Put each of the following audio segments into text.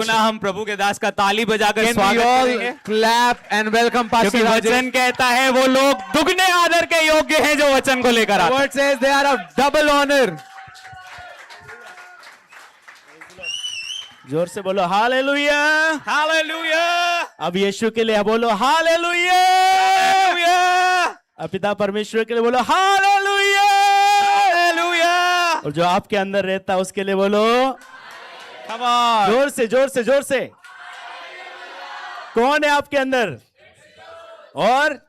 हम प्रभु के दास का ताली बजाकर Can we स्वागत all करेंगे clap and welcome Pastor क्योंकि Rajesh? वचन कहता है वो लोग दुगने आदर के योग्य हैं जो वचन को लेकर The आते हैं। word says they are of double honor. जोर से बोलो हालेलुया। हालेलुया अब यीशु के लिए बोलो हालेलुया। हालेलुया अब पिता परमेश्वर के लिए बोलो हालेलुया। हालेलुया और जो आपके अंदर रहता है उसके लिए बोलो कम ऑन जोर से जोर से जोर से। कौन है आपके अंदर? और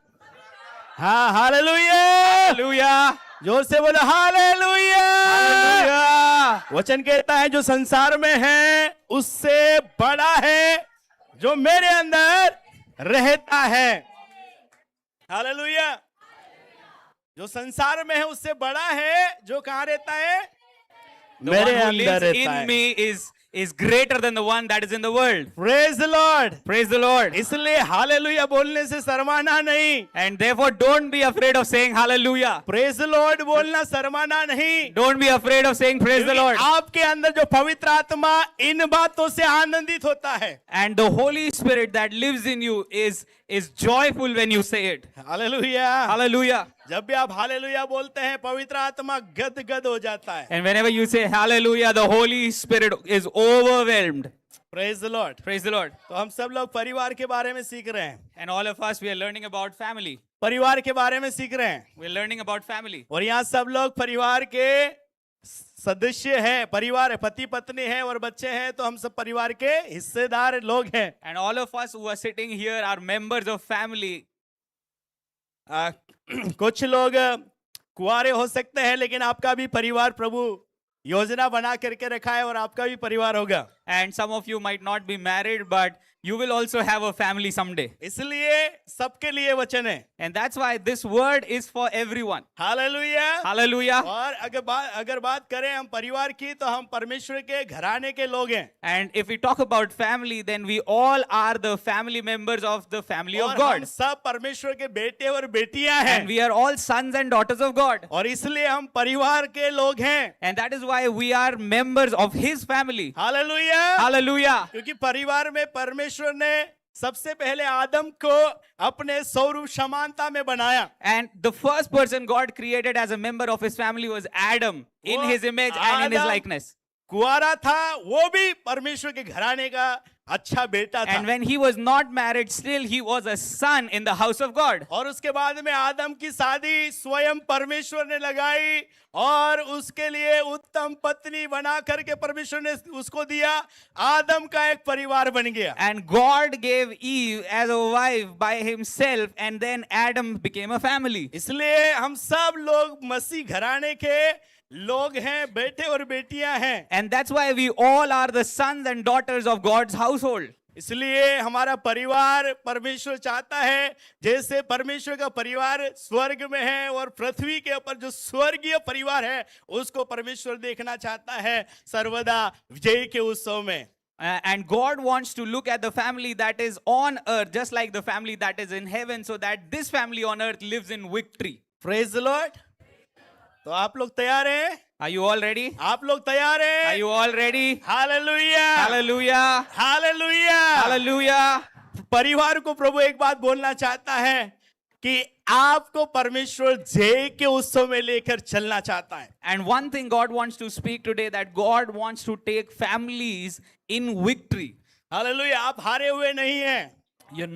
हाँ हालेलुया। हालेलुया जोर से बोलो हालेलुया। वचन कहता है जो संसार में है उससे बड़ा है जो मेरे अंदर रहता है। हालेलुया। जो संसार में है उससे बड़ा है जो कहाँ रहता है? मेरे अंदर रहता in है। me is greater than the one that is in the world. Praise the Lord. Praise the Lord. इसलिए हालेलुया बोलने से शर्माना नहीं। And therefore don't be afraid of saying hallelujah. Praise the Lord बोलना शर्माना नहीं। Don't be afraid of saying praise the Lord. क्योंकि आपके अंदर जो पवित्र आत्मा इन बातों से आनंदित होता है। And the Holy Spirit that lives in you is joyful when you say it. Hallelujah. Hallelujah. जब भी आप हालेलुया बोलते हैं पवित्र आत्मा गदगद हो जाता है। And whenever you say hallelujah, the Holy Spirit is overwhelmed. Praise the Lord. Praise the Lord. तो हम सब लोग परिवार के बारे में सीख रहे हैं। And all of us, we are learning about family. परिवार के बारे में सीख रहे हैं। We're learning about family. और यहाँ सब लोग परिवार के सदस्य हैं। परिवार है, पति पत्नी है और बच्चे हैं, तो हम सब परिवार के हिस्सेदार लोग हैं। And all of us who are sitting here are members of family. कुछ लोग कुंवारे हो सकते हैं लेकिन आपका भी परिवार प्रभु योजना बना करके रखा है और आपका भी परिवार होगा। And some of you might not be married, but you will also have a family someday. इसलिए सबके लिए वचन है। And that's why this word is for everyone. Hallelujah. Hallelujah. और अगर बात करें हम परिवार की तो हम परमेश्वर के घराने के लोग हैं। And if we talk about family, then we all are the family members of the family of और God. हम सब परमेश्वर के बेटे और बेटियां हैं। And we are all sons and daughters of God. और इसलिए हम परिवार के लोग हैं। And that is why we are members of His family. Hallelujah. Hallelujah. क्योंकि परिवार में परमेश्वर ने सबसे पहले आदम को अपने स्वरूप समानता में बनाया। And the first person God created as a member of His family was Adam, in वो His image and in His Adam likeness. कुंवारा था, वो भी परमेश्वर के घराने का अच्छा बेटा था। And when he was not married, still he was a son in the house of God. और उसके बाद में आदम की शादी स्वयं परमेश्वर ने लगाई और उसके लिए उत्तम पत्नी बना करके परमेश्वर ने उसको दिया। आदम का एक परिवार बन गया। And God gave Eve as a wife by himself, and then Adam became a family. इसलिए हम सब लोग मसीह घराने के लोग हैं, बेटे और बेटियां हैं। And that's why we all are the sons and daughters of God's household. इसलिए हमारा परिवार परमेश्वर चाहता है जैसे परमेश्वर का परिवार स्वर्ग में है और पृथ्वी के ऊपर जो स्वर्गीय परिवार है उसको परमेश्वर देखना चाहता है सर्वदा विजय के उत्सव में। And God wants to look at the family that is on earth just like the family that is in heaven, so that this family on earth lives in victory. Praise the Lord. तो आप लोग तैयार हैं? Are you all ready? आप लोग तैयार हैं? Are you all ready? Hallelujah. Hallelujah. Hallelujah. Hallelujah. परिवार को प्रभु एक बात बोलना चाहता है कि आपको परमेश्वर जय के उत्सव में लेकर चलना चाहता है। And one thing God wants to speak today, that God wants to take families in victory. Hallelujah. आप हारे हुए नहीं हैं। You're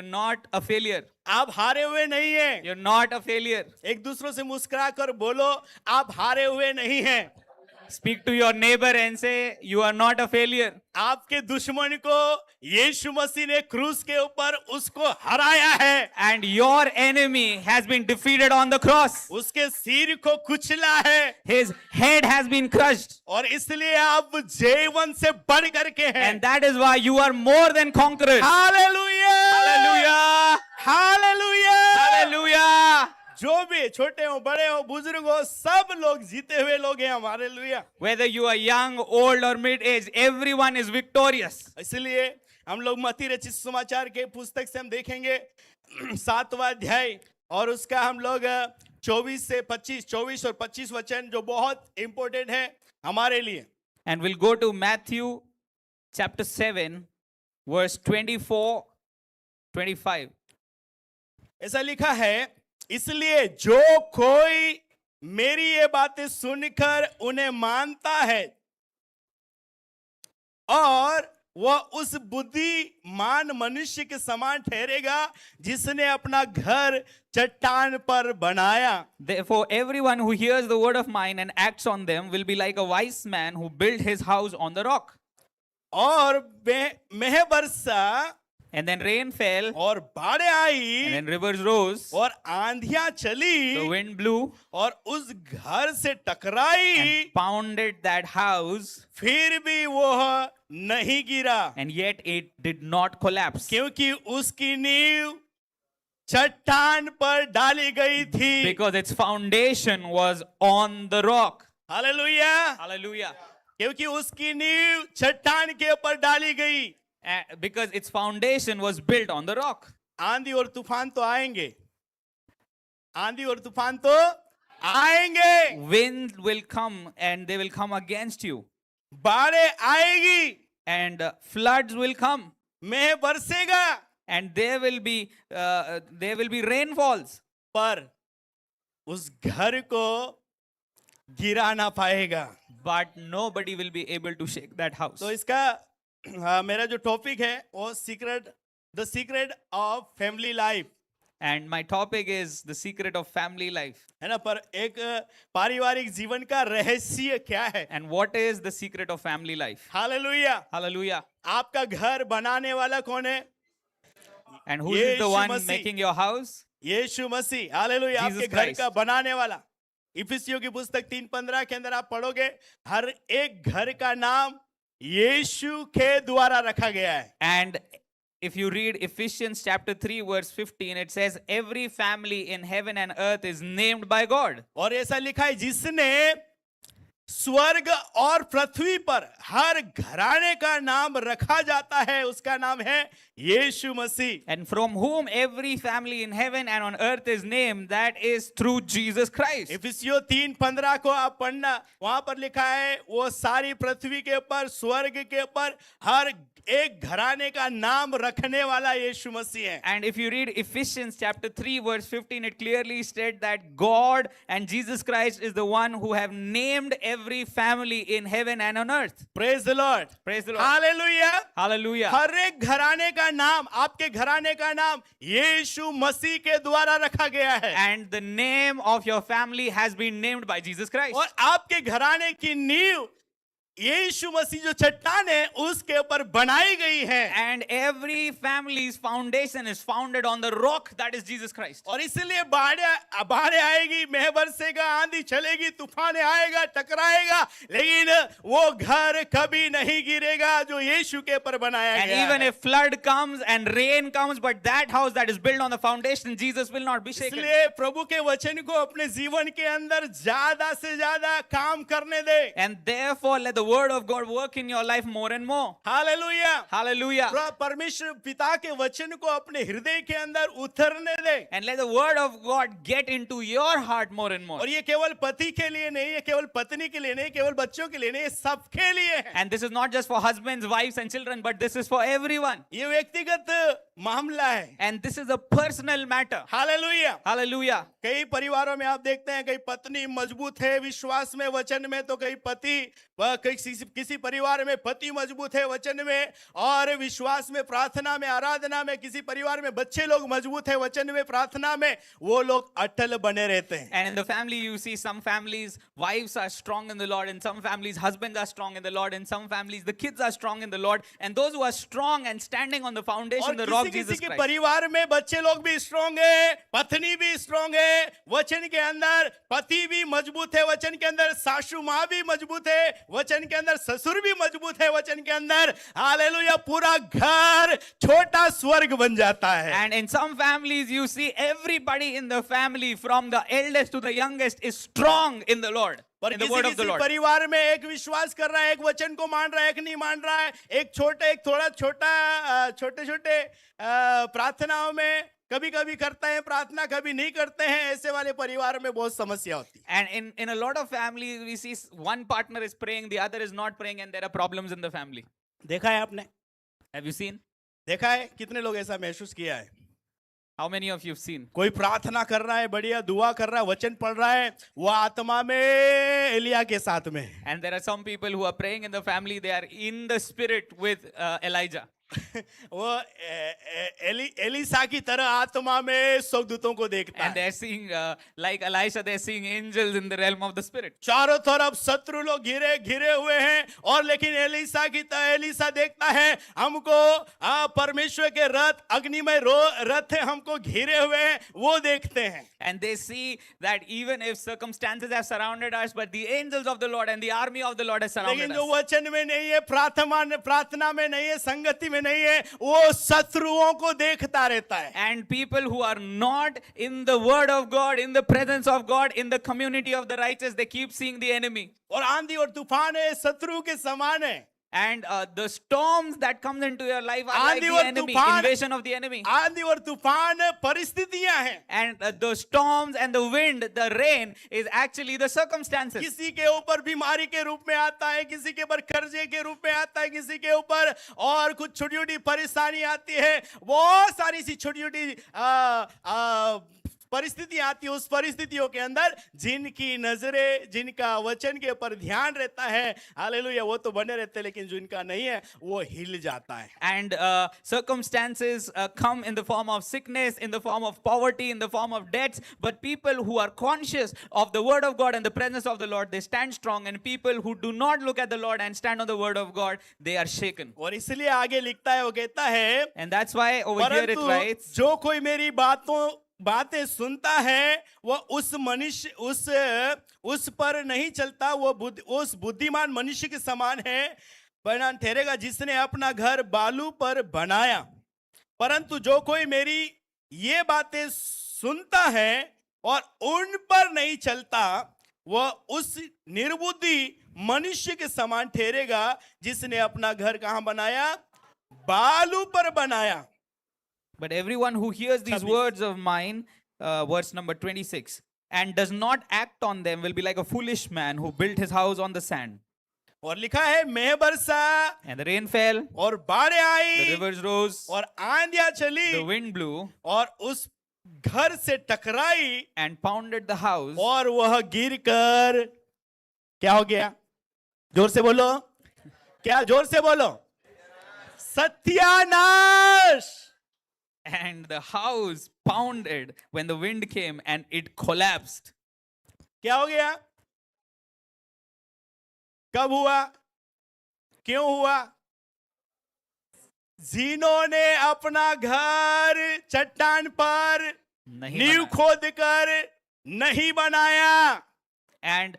not a failure. आप हारे हुए नहीं हैं। You're not a failure. एक दूसरों से मुस्कुरा कर बोलो आप हारे हुए नहीं हैं। Speak to your neighbor and say, you are not a failure. आपके दुश्मन को यीशु मसीह ने क्रूस के ऊपर उसको हराया है। And your enemy has been defeated on the cross. उसके सिर को कुचला है His head has been crushed. और इसलिए आप जयवन से बढ़ करके हैं। And that is why you are more than conquerors. Hallelujah. Hallelujah. Hallelujah. Hallelujah. जो भी छोटे हो बड़े हो बुजुर्ग हो सब लोग जीते हुए लोग हैं हमारे। Hallelujah. Whether you are young, old or mid-age, everyone is victorious. इसलिए हम लोग मत्ती रचित समाचार के पुस्तक से हम देखेंगे 7वां अध्याय और उसका हम लोग 24 और 25 वचन जो बहुत इंपॉर्टेंट है हमारे लिए। And we'll go to Matthew chapter 7, verse 24, 25. ऐसा लिखा है, इसलिए जो कोई मेरी ये बातें सुनकर उन्हें मानता है और वह उस बुद्धिमान मनुष्य के समान ठहरेगा जिसने अपना घर चट्टान पर बनाया. Therefore, everyone who hears the word of mine and acts on them will be like a wise man who built his house on the rock. और मेह बरसा And then rain fell, और बाढ़ें आई and then rivers rose, और आंधियां the चली wind blew और उस घर से टकराई, and pounded that house, फिर भी वह नहीं गिरा and yet it did not collapse क्योंकि उसकी नींव चट्टान पर डाली गई थी. because its foundation was on the rock. Hallelujah. Hallelujah. क्योंकि उसकी नींव चट्टान के ऊपर डाली गई. Because its foundation was built on the rock. आंधी और तूफान तो आएंगे, आंधी और तूफान तो आएंगे, Wind will come and they will come against you, बाढ़ें आएगी, and floods will come, मेह बरसेगा, and there will be rainfalls. पर उस घर को गिरा ना पाएगा. But nobody will be able to shake that house. तो इसका मेरा जो टॉपिक है वो the secret of family life And my topic is the secret of family life. है ना. पर एक पारिवारिक जीवन का रहस्य क्या है? And what is the secret of family life? Hallelujah. Hallelujah. आपका घर बनाने वाला कौन है? And who is the one Masihi. making your house? Yeshu Masih. Hallelujah. Jesus आपके घर Christ. का बनाने वाला. इफिसियों की पुस्तक 3:15 के अंदर आप पढ़ोगे, हर एक घर का नाम यीशु के द्वारा रखा गया है. And if you read Ephesians chapter 3 verse 15, it says every family in heaven and earth is named by God. और ऐसा लिखा है, जिसने स्वर्ग और पृथ्वी पर हर घराने का नाम रखा जाता है उसका नाम है यीशु मसीह. And from whom every family in heaven and on earth is named, that is through Jesus Christ. इफिसियों 3:15 को आप पढ़ना, वहां पर लिखा है वो सारी पृथ्वी के ऊपर, स्वर्ग के ऊपर हर एक घराने का नाम रखने वाला यीशु मसीह है. And if you read Ephesians chapter 3 verse 15, it clearly states that God and Jesus Christ is the one who have named every family in heaven and on earth. Praise the Lord. Praise the Lord. Hallelujah. Hallelujah. हर एक घराने का नाम, आपके घराने का नाम यीशु मसीह के द्वारा रखा गया है. And the name of your family has been named by Jesus Christ. और आपके घराने की नींव यीशु मसीह जो चट्टान है उसके ऊपर बनाई गई है. And every family's foundation is founded on the rock that is Jesus Christ. और इसलिए बाढ़ें आएगी, मेह बरसेगा, आंधी चलेगी, तूफान आएगा, टकराएगा, लेकिन वो घर कभी नहीं गिरेगा जो यीशु के ऊपर बनाया And गया even है. if flood comes and rain comes, but that house that is built on the foundation, Jesus will not be shaken. इसलिए प्रभु के वचन को अपने जीवन के अंदर ज्यादा से ज्यादा काम करने दे. And therefore, let the word of God work in your life more and more. Hallelujah. Hallelujah. परमेश्वर पिता के वचन को अपने हृदय के अंदर उतरने दे. And let the word of God get into your heart more and more. और ये केवल पति के लिए नहीं, ये केवल पत्नी के लिए नहीं, केवल बच्चों के लिए नहीं, ये सबके लिए है. And this is not just for husbands, wives, and children, but this is for everyone. ये व्यक्तिगत मामला है. And this is a personal matter. Hallelujah. Hallelujah. कई परिवारों में आप देखते हैं, कई पत्नी मजबूत है विश्वास में, वचन में, तो कई पति, किसी परिवार में पति मजबूत है वचन में और विश्वास में, प्रार्थना में, आराधना में. किसी परिवार में बच्चे लोग मजबूत है वचन में, प्रार्थना में, वो लोग अटल बने रहते हैं. And in the family, you see some families, wives are strong in the Lord. In some families, husbands are strong in the Lord. In some families, the kids are strong in the Lord. And those who are strong and standing on the foundation, और the rock किसी Jesus के Christ. परिवार में बच्चे लोग भी strong है, पत्नी भी स्ट्रांग है वचन के अंदर, पति भी मजबूत है वचन के अंदर, सासू माँ भी मजबूत है वचन के अंदर, ससुर भी मजबूत है वचन के अंदर. हालेलुया. पूरा घर छोटा स्वर्ग बन जाता है. And in some families, you see everybody in the family, from the eldest to the youngest, is strong in the Lord. पर In the किसी word of the किसी Lord. परिवार में एक विश्वास कर रहा है, एक वचन को मान रहा है, एक नहीं मान रहा है, एक थोड़ा छोटा छोटे छोटे प्रार्थनाओं में कभी कभी करते हैं प्रार्थना, कभी नहीं करते हैं. ऐसे वाले परिवार में बहुत समस्या होती है. And in a lot of families, we see one partner is praying, the other is not praying, and there are problems in the family. देखा है आपने? Have you seen? देखा है? कितने लोग ऐसा महसूस किया है? How many of you have seen? कोई प्रार्थना कर रहा है, बढ़िया दुआ कर रहा है, वचन पढ़ रहा है, वो आत्मा में एलिया के साथ में है। And there are some people who are praying in the family, they are in the spirit with Elijah. वो एलिसा की तरह आत्मा में स्वर्गदूतों को देखता And है। they're seeing, like Elisha, they're seeing angels in the realm of the spirit. चारों तरफ शत्रु लोग घिरे हुए हैं, और लेकिन एलिसा की तरह एलिसा देखता है हमको परमेश्वर के रथ, अग्निमय रथ है, हमको घिरे हुए हैं, वो देखते हैं। And they see that even if circumstances have surrounded us, but the angels of the Lord and the army of the Lord has surrounded लेकिन जो us. वचन में नहीं है, प्रार्थना में नहीं है, संगति में नहीं है, वो शत्रुओं को देखता रहता है। And people who are not in the word of God, in the presence of God, in the community of the righteous, they keep seeing the enemy. और आंधी और तूफान है, शत्रु के समान है। And the storms that come into your life are like आंधी the और enemy, तूफान, invasion of the enemy. आंधी और तूफान परिस्थितियां हैं। And the storms and the wind, the rain is actually the circumstances. किसी के ऊपर बीमारी के रूप में आता है, किसी के ऊपर कर्जे के रूप में आता है, किसी के ऊपर और कुछ छोटी छोटी परेशानी आती है, बहुत सारी सी छोटी छोटी परिस्थितियां आती है। उस परिस्थितियों के अंदर जिनकी नजरें, जिनका वचन के ऊपर ध्यान रहता है, हालेलुया, वो तो बने रहते हैं, लेकिन जिनका नहीं है वो हिल जाता है। And circumstances come in the form of sickness, in the form of poverty, in the form of debts. But people who are conscious of the word of God and the presence of the Lord, they stand strong. And people who do not look at the Lord and stand on the word of God, they are shaken. और इसलिए आगे लिखता है, वो कहता है, And that's why over here it परंतु writes, जो कोई मेरी बातें सुनता है, वो उस मनुष्य उस पर नहीं चलता, वो उस बुद्धिमान मनुष्य के समान है, परिणाम ठहरेगा जिसने अपना घर बालू पर बनाया। परंतु जो कोई मेरी ये बातें सुनता है और उन पर नहीं चलता, वह उस निर्बुद्धि मनुष्य के समान ठहरेगा जिसने अपना घर कहां बनाया? बालू पर बनाया। but everyone who hears these words of mine, verse number 26, and does not act on them will be like a foolish man who built his house on the sand. और लिखा है, मेघ बरसा And the rain fell, और बाढ़ें आई, the rivers rose, और आंधियां चली, the wind blew, और उस घर से टकराई, and pounded the house, और वह गिरकर क्या हो गया? जोर से बोलो, क्या? जोर से बोलो, सत्यानाश। and the house pounded when the wind came and it collapsed. क्या हो गया? कब हुआ? क्यों हुआ? जिन्होंने अपना घर चट्टान पर नहीं नींव बनाया. खोद कर नहीं बनाया। And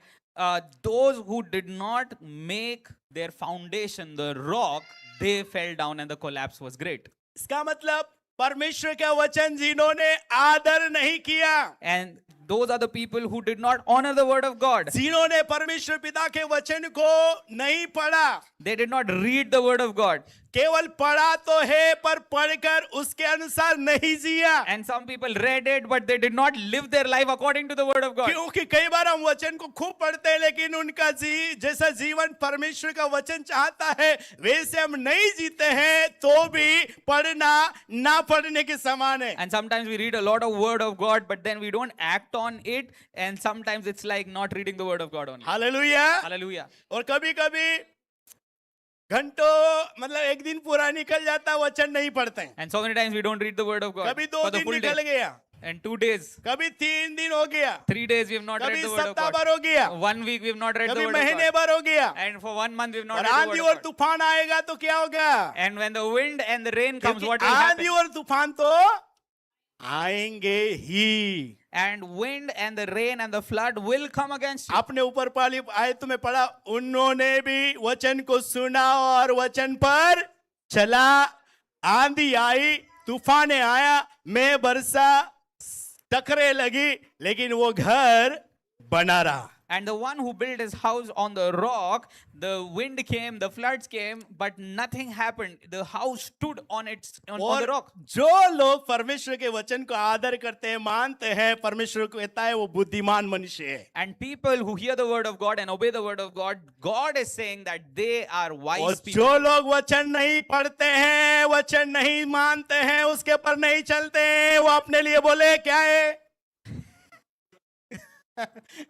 those who did not make their foundation the rock, they fell down and the collapse was great. इसका मतलब परमेश्वर का वचन जिन्होंने आदर नहीं किया, And those are the people who did not honor the word of God. जिन्होंने परमेश्वर पिता के वचन को नहीं पढ़ा, They did not read the word of God. केवल पढ़ा तो है पर पढ़कर उसके अनुसार नहीं जिया। And some people read it, but they did not live their life according to the word of God. क्योंकि कई बार हम वचन को खूब पढ़ते हैं, लेकिन उनका जैसा जीवन परमेश्वर का वचन चाहता है वैसे हम नहीं जीते हैं, तो भी पढ़ना ना पढ़ने के समान है। And sometimes we read a lot of word of God, but then we don't act on it. And sometimes it's like not reading the word of God only. Hallelujah. Hallelujah. और कभी कभी घंटों, मतलब एक दिन पूरा निकल जाता, वचन नहीं पढ़ते हैं। And so many times we don't read the word of God कभी 2 for the दिन full निकल day. गया, And 2 days, कभी 3 दिन हो गया, 3 days we have not कभी read the word of सप्ताह God. भर हो गया, 1 week we have not read the कभी word of महीने God. भर हो गया, And for 1 month we have not और read the आंधी word और of God. तूफान आएगा तो क्या होगा? And when the wind and the rain comes, क्योंकि what will happen? आंधी और तूफान तो आएंगे ही। And wind and the rain and the flood will come against you. अपने ऊपर वाली आयत में पढ़ा, उन्होंने भी वचन को सुना और वचन पर चला, आंधी आई, तूफाने आया, मेघ बरसा, टकरे लगी, लेकिन वो घर बना रहा। And the one who built his house on the rock, the wind came, the floods came, but nothing happened. The house stood on the और rock. जो लोग परमेश्वर के वचन को आदर करते हैं, मानते हैं, परमेश्वर को कहता है वो बुद्धिमान मनुष्य है। And people who hear the word of God and obey the word of God, God is saying that they are और wise people. जो लोग वचन नहीं पढ़ते हैं, वचन नहीं मानते हैं, उसके पर नहीं चलते हैं, वो अपने लिए बोले क्या है?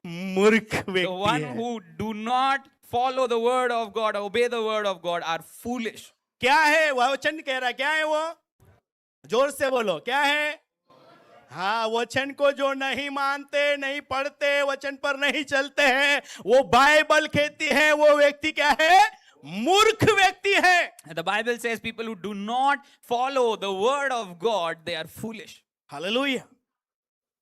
मूर्ख The व्यक्ति one है। who do not follow the word of God, obey the word of God, are foolish. क्या है वह वचन कह रहा है? क्या है वो? जोर से बोलो, क्या है? हाँ, वचन को जो नहीं मानते, नहीं पढ़ते, वचन पर नहीं चलते हैं, वो बाइबल कहती है वो व्यक्ति क्या है? मूर्ख व्यक्ति है। The Bible says people who do not follow the word of God, they are foolish. Hallelujah.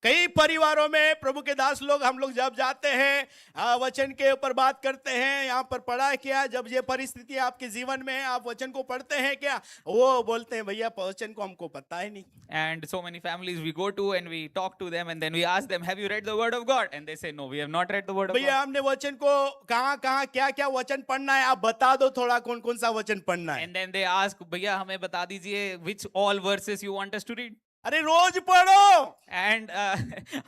कई परिवारों में प्रभु के दास लोग, हम लोग जब जाते हैं, वचन के ऊपर बात करते हैं, यहाँ पर पढ़ा है क्या, जब ये परिस्थिति आपके जीवन में है, आप वचन को पढ़ते हैं क्या? वो बोलते हैं भैया वचन को हमको पता ही नहीं। And so many families we go to and we talk to them and then we ask them, have you read the word of God? And they say, no, we have not read the word of भैया God. हमने वचन को कहाँ कहाँ क्या क्या वचन पढ़ना है, आप बता दो थोड़ा, कौन कौन सा वचन पढ़ना है। And then they ask, भैया हमें बता दीजिए which all verses you want us to read. अरे रोज पढ़ो। And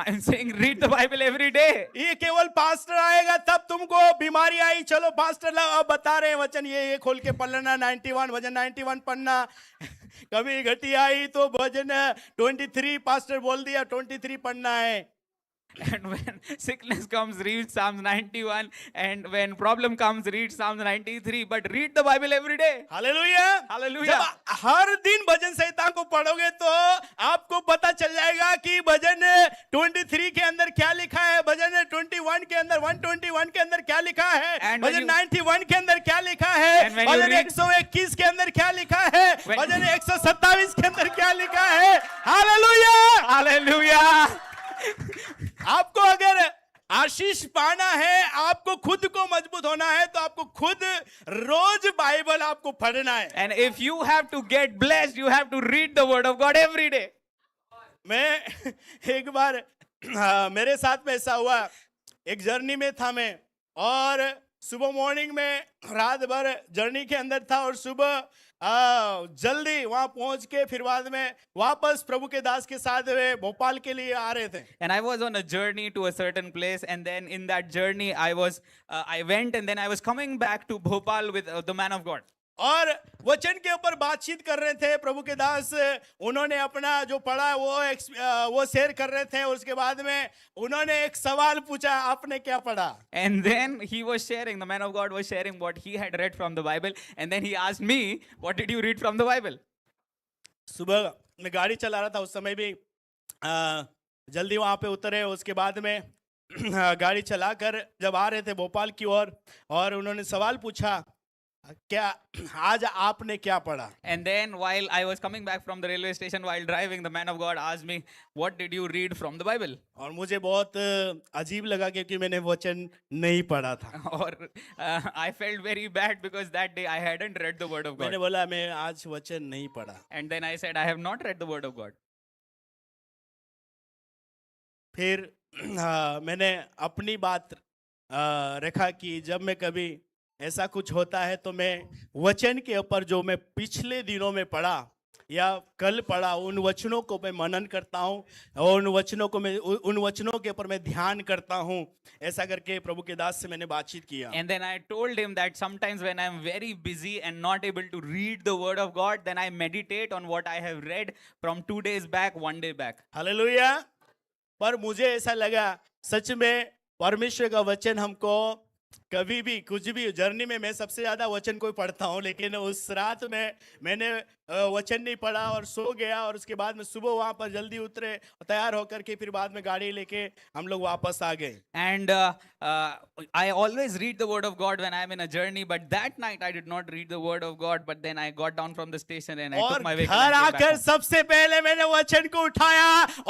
I'm saying read the Bible every day. ये केवल पास्टर आएगा तब तुमको बीमारी आई, चलो पास्टर अब बता रहे हैं वचन, ये खोल के पढ़ लेना, 91 भजन 91 पढ़ना। कभी घटी आई तो भजन 23 पास्टर बोल दिया 23 पढ़ना है। And when sickness comes, read Psalms 91. And when problem comes, read Psalms 93. But read the Bible every day. Hallelujah, hallelujah. जब हर दिन भजन संहिता को पढ़ोगे तो आपको पता चल जाएगा कि भजन 23 के अंदर क्या लिखा है, भजन 21 के अंदर 121 के अंदर क्या लिखा है, And when भजन you- 91 के अंदर क्या लिखा है, And when you bhajan read- 121 के अंदर क्या लिखा है, When- भजन 127 के अंदर क्या लिखा है। हालेलुया। Hallelujah. आपको अगर आशीष पाना है, आपको खुद को मजबूत होना है, तो आपको खुद रोज बाइबल आपको पढ़ना है। And if you have to get blessed, you have to read the word of God every day. मैं एक बार मेरे साथ में ऐसा हुआ, एक जर्नी में था मैं, और सुबह मॉर्निंग में रात भर जर्नी के अंदर था, और सुबह जल्दी वहां पहुंच के फिर बाद में वापस प्रभु के दास के साथ वे भोपाल के लिए आ रहे थे। And I was on a journey to a certain place, and then in that journey, I went, and then I was coming back to Bhopal with the man of God. और वचन के ऊपर बातचीत कर रहे थे प्रभु के दास, उन्होंने अपना जो पढ़ा वो शेयर कर रहे थे। उसके बाद में उन्होंने एक सवाल पूछा, आपने क्या पढ़ा? And then he was sharing, the man of God was sharing what he had read from the Bible, and then he asked me, what did you read from the Bible? सुबह मैं गाड़ी चला रहा था, उस समय भी जल्दी वहां पे उतरे। उसके बाद में गाड़ी चलाकर जब आ रहे थे भोपाल की ओर, और उन्होंने सवाल पूछा, क्या आज आपने क्या पढ़ा? And then while I was coming back from the railway station while driving, the man of God asked me, what did you read from the Bible? और मुझे बहुत अजीब लगा क्योंकि मैंने वचन नहीं पढ़ा था। Or I felt very bad because that day I hadn't read the word of God. मैंने बोला मैं आज वचन नहीं पढ़ा। And then I said, I have not read the word of God. फिर मैंने अपनी बात रखा कि जब मैं कभी ऐसा कुछ होता है तो मैं वचन के ऊपर जो मैं पिछले दिनों में पढ़ा या कल पढ़ा, उन वचनों को मैं मनन करता हूँ, और उन वचनों के ऊपर मैं ध्यान करता हूँ। ऐसा करके प्रभु के दास से मैंने बातचीत किया। And then I told him that sometimes when I'm very busy and not able to read the word of God, then I meditate on what I have read from 2 days back, 1 day back. Hallelujah. पर मुझे ऐसा लगा सच में परमेश्वर का वचन हमको कभी भी कुछ भी जर्नी में मैं सबसे ज्यादा वचन को पढ़ता हूँ, लेकिन उस रात में मैंने वचन नहीं पढ़ा और सो गया। और उसके बाद में सुबह वहां पर जल्दी उतरे, तैयार होकर के फिर बाद में गाड़ी लेके हम लोग वापस आ गए। And I always read the word of God when I'm in a journey, but that night I did not read the word of God. But then I got down from the station and I और took my vehicle. घर and came back आकर home. सबसे पहले मैंने वचन को उठाया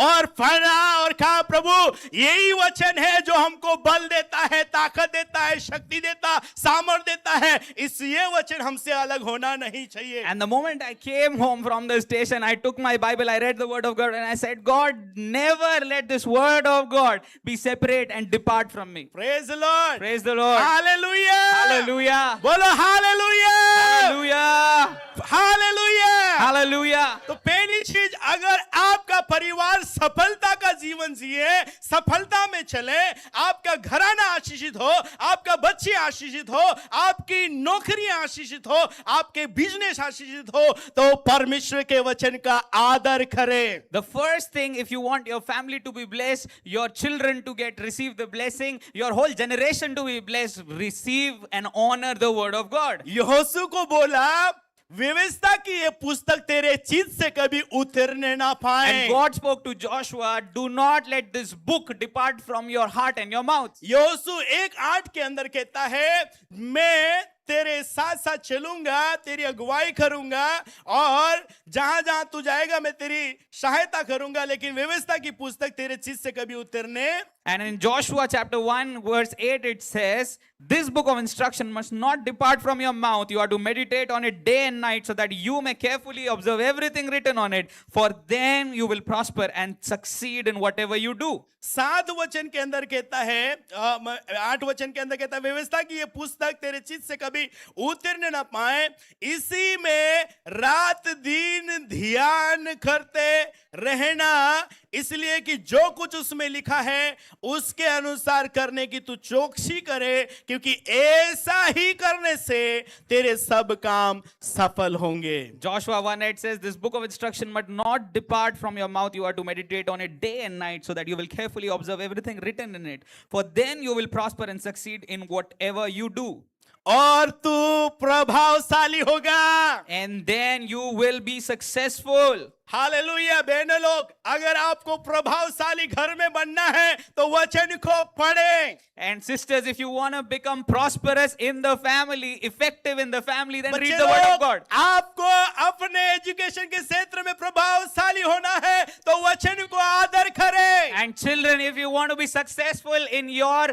और पढ़ा और कहा, प्रभु यही वचन है जो हमको बल देता है, ताकत देता है, शक्ति देता, सामर्थ देता है। इस ये वचन हमसे अलग होना नहीं चाहिए। And the moment I came home from the station, I took my Bible, I read the word of God, and I said, God, never let this word of God be separate and depart from me. Praise the Lord, Praise the Lord. Hallelujah, Hallelujah. बोलो hallelujah, Hallelujah. Hallelujah. Hallelujah. तो पहली चीज, अगर आपका परिवार सफलता का जीवन जिए, सफलता में चले, आपका घराना आशीषित हो, आपका बच्चे आशीषित हो, आपकी नौकरी आशीषित हो, आपके बिजनेस आशीषित हो, तो परमेश्वर के वचन का आदर करें। The first thing, if you want your family to be blessed, your children to receive the blessing, your whole generation to be blessed, receive and honor the word of God. यहोशू को बोला, व्यवस्था की ये पुस्तक तेरे चित्त से कभी उतरने ना पाए। And God spoke to Joshua, do not let this book depart from your heart and your mouth. यहोशू 1:8 के अंदर कहता है, मैं तेरे साथ साथ चलूंगा, तेरी अगुवाई करूंगा, और जहां जहां तू जाएगा मैं तेरी सहायता करूंगा, लेकिन व्यवस्था की पुस्तक तेरे चित्त से कभी उतरने। And in Joshua chapter 1 verse 8 it says, this book of instruction must not depart from your mouth. You are to meditate on it day and night so that you may carefully observe everything written on it. For then you will prosper and succeed in whatever you do. 7 वचन के अंदर कहता है, 8 वचन के अंदर कहता है, व्यवस्था की ये पुस्तक तेरे चित्त से कभी उतरने ना पाए, इसी में रात दिन ध्यान करते रहना, इसलिए कि जो कुछ उसमें लिखा है उसके अनुसार करने की तू चौकसी करे, क्योंकि ऐसा ही करने से तेरे सब काम सफल होंगे। Joshua 1:8 says, this book of instruction must not depart from your mouth. You are to meditate on it day and night so that you will carefully observe everything written in it. For then you will prosper and succeed in whatever you do. और तू प्रभावशाली होगा। And then you will be successful. Hallelujah. बहनों लोग, अगर आपको प्रभावशाली घर में बनना है तो वचन को पढ़ें। And sisters, if you want to become prosperous in the family, effective in the family, then read बच्चे the word of लोग, God. आपको अपने एजुकेशन के क्षेत्र में प्रभावशाली होना है तो वचन को आदर करें। And children, if you want to be successful in your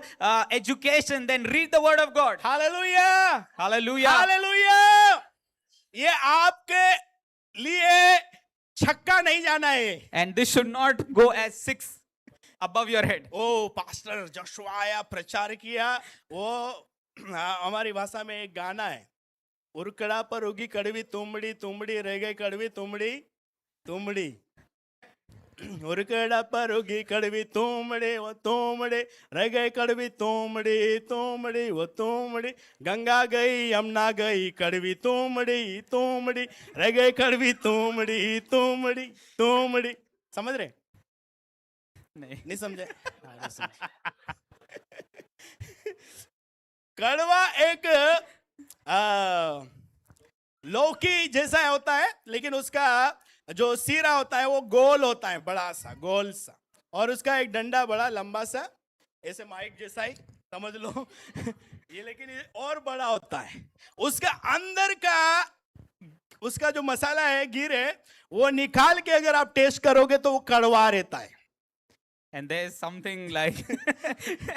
education, then read the word of God. Hallelujah, Hallelujah. Hallelujah. ये आपके लिए छक्का नहीं जाना है। And this should not go as 6 above your head. ओ पास्टर जोशुआ आया, प्रचार किया, वो हमारी भाषा में एक गाना है, उरकड़ा पर उगी कड़वी तुमड़ी, तुमड़ी रह गई कड़वी तुमड़ी, तुमड़ी उरकड़ा पर उगी कड़वी तुमड़ी, वो तुमड़ी रह गई कड़वी तुमड़ी, तुमड़ी वो तुमड़ी, गंगा गई यमुना गई कड़वी तुमड़ी, तुमड़ी रह गई कड़वी तुमड़ी, तुमड़ी तुमड़ी। समझ रहे? नहीं समझे? नहीं समझे। कड़वा एक लौकी जैसा होता है, लेकिन उसका जो सिरा होता है वो गोल होता है, बड़ा सा गोल सा, और उसका एक डंडा बड़ा लंबा सा, ऐसे माइक जैसा ही समझ लो ये, लेकिन ये और बड़ा होता है। उसका अंदर का उसका जो मसाला है, गिर है, वो निकाल के अगर आप टेस्ट करोगे तो वो कड़वा रहता है। And there's something like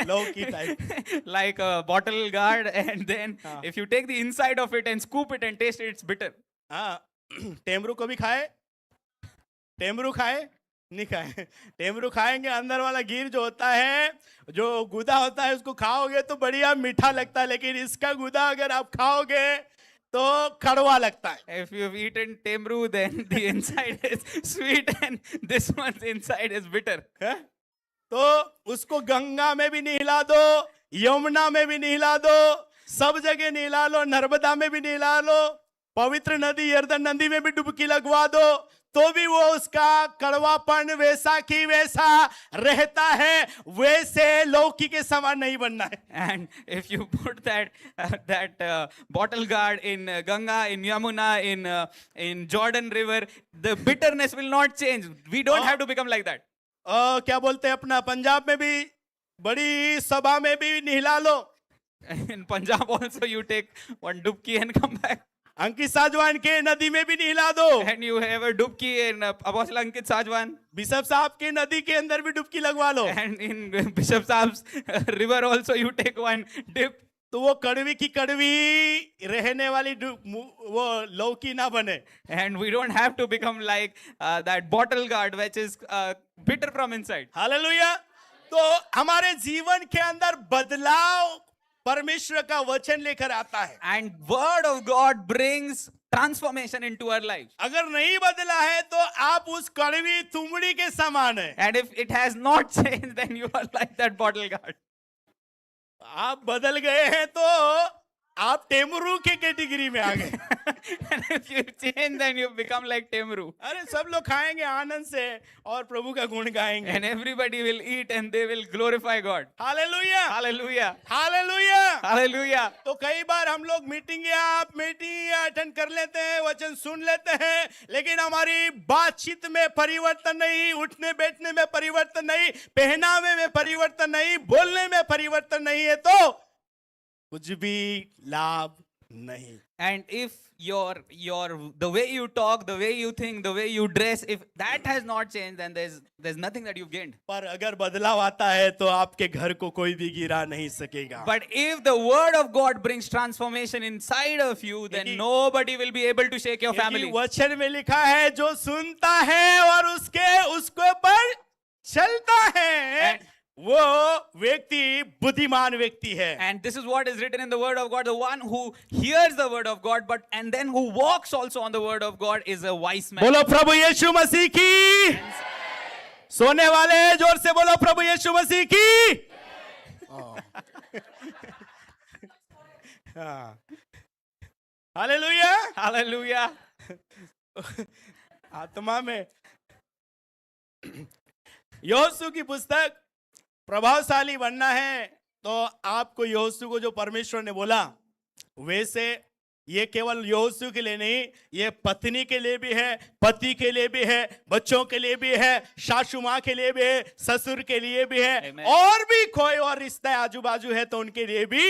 लौकी type, like a bottle guard, and then if you take the inside of it and scoop it and taste it, it's bitter. हाँ, टेमरू को भी खाए, टेमरू खाए नहीं खाए, टेमरू खाएंगे, अंदर वाला गिर जो होता है, जो गुदा होता है, उसको खाओगे तो बढ़िया मीठा लगता है, लेकिन इसका गुदा अगर आप खाओगे तो कड़वा लगता है। If you've eaten temru, then the inside is sweet and this one's inside is bitter. है? तो उसको गंगा में भी नहला दो, यमुना में भी नहला दो, सब जगह नहला लो, नर्मदा में भी नहला लो, पवित्र नदी यर्दन नदी में भी डुबकी लगवा दो, तो भी वो उसका कड़वापन वैसा की वैसा रहता है, वैसे लौकी के समान नहीं बनना है। And if you put that bottle guard in Ganga, in Yamuna, in Jordan River, the bitterness will not change. We don't have to become like that. क्या बोलते हैं अपना पंजाब में भी बड़ी सभा में भी नहला लो। In Punjab also you take one dubki and come back. अंकित साजवान के नदी में भी नहला दो। And you have a dubki in Apostle Ankit Sajwan. Bishop साहब के नदी के अंदर भी डुबकी लगवा लो। And in Bishop Saab's river also you take one dip. तो वो कड़वी की कड़वी रहने वाली वो लौकी ना बने. And we don't have to become like that bottle gourd which is bitter from inside. Hallelujah. तो हमारे जीवन के अंदर बदलाव परमेश्वर का वचन लेकर आता है. And word of God brings transformation into our lives. अगर नहीं बदला है तो आप उस कड़वी तुमड़ी के समान है. And if it has not changed, then you are like that bottle gourd. आप बदल गए हैं तो आप टेमरू के कैटेगरी में आ गए. And if you change, then you become like Temru. अरे सब लोग खाएंगे आनंद से और प्रभु का गुण गाएंगे. And everybody will eat and they will glorify God. Hallelujah. Hallelujah. Hallelujah. Hallelujah. तो कई बार हम लोग मीटिंग अटेंड कर लेते हैं, वचन सुन लेते हैं, लेकिन हमारी बातचीत में परिवर्तन नहीं, उठने बैठने में परिवर्तन नहीं, पहनावे में परिवर्तन नहीं, बोलने में परिवर्तन नहीं है तो कुछ भी लाभ नहीं. And if the way you talk, the way you think, the way you dress, if that has not changed, then there's nothing that you've gained. पर अगर बदलाव आता है तो आपके घर को कोई भी गिरा नहीं सकेगा. But if the word of God brings transformation inside of you, then nobody will be able to shake your क्योंकि family. वचन में लिखा है जो सुनता है और उसके पर चलता है वो व्यक्ति बुद्धिमान व्यक्ति है. And this is what is written in the word of God. The one who hears the word of God, and then who walks also on the word of God is a wise man. बोलो प्रभु यीशु मसीह की. सोने वाले जोर से बोलो प्रभु यीशु मसीह की. Hallelujah. Hallelujah. आत्मा में यहोशू की पुस्तक प्रभावशाली बनना है तो आपको यहोशू को जो परमेश्वर ने बोला वैसे ये केवल यहोशू के लिए नहीं, ये पत्नी के लिए भी है, पति के लिए भी है, बच्चों के लिए भी है, सासू माँ के लिए भी है, ससुर के लिए भी है. Amen. और भी कोई और रिश्ता आजू बाजू है तो उनके लिए भी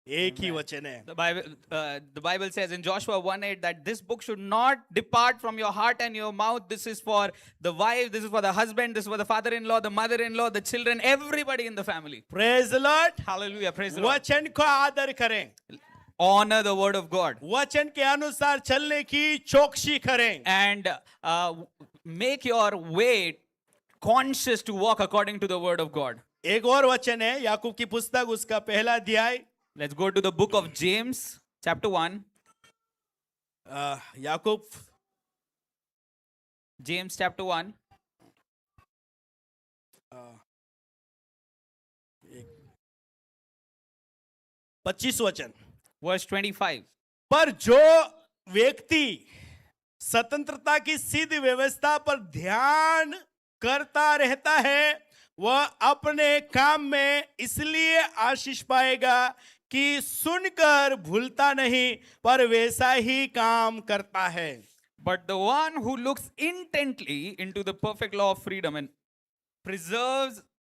एक ही वचन है. The Bible says in Joshua 1:8 that this book should not depart from your heart and your mouth. This is for the wife, this is for the husband, this is for the father-in-law, the mother-in-law, the children, everybody in the family. Praise the Lord. Hallelujah. Praise the Lord. वचन को आदर करें, Honor the word of God. वचन के अनुसार चलने की चौकसी करें. And make your way conscious to walk according to the word of God. एक और वचन है याकूब की पुस्तक उसका पहला अध्याय. Let's go to the book of James, chapter 1. Yakub James, chapter 1. 25 वचन. Verse 25. पर जो व्यक्ति स्वतंत्रता की सिद्ध व्यवस्था पर ध्यान करता रहता है वह अपने काम में इसलिए आशीष पाएगा कि सुनकर भूलता नहीं पर वैसा ही काम करता है. But the one who looks intently into the perfect law of freedom and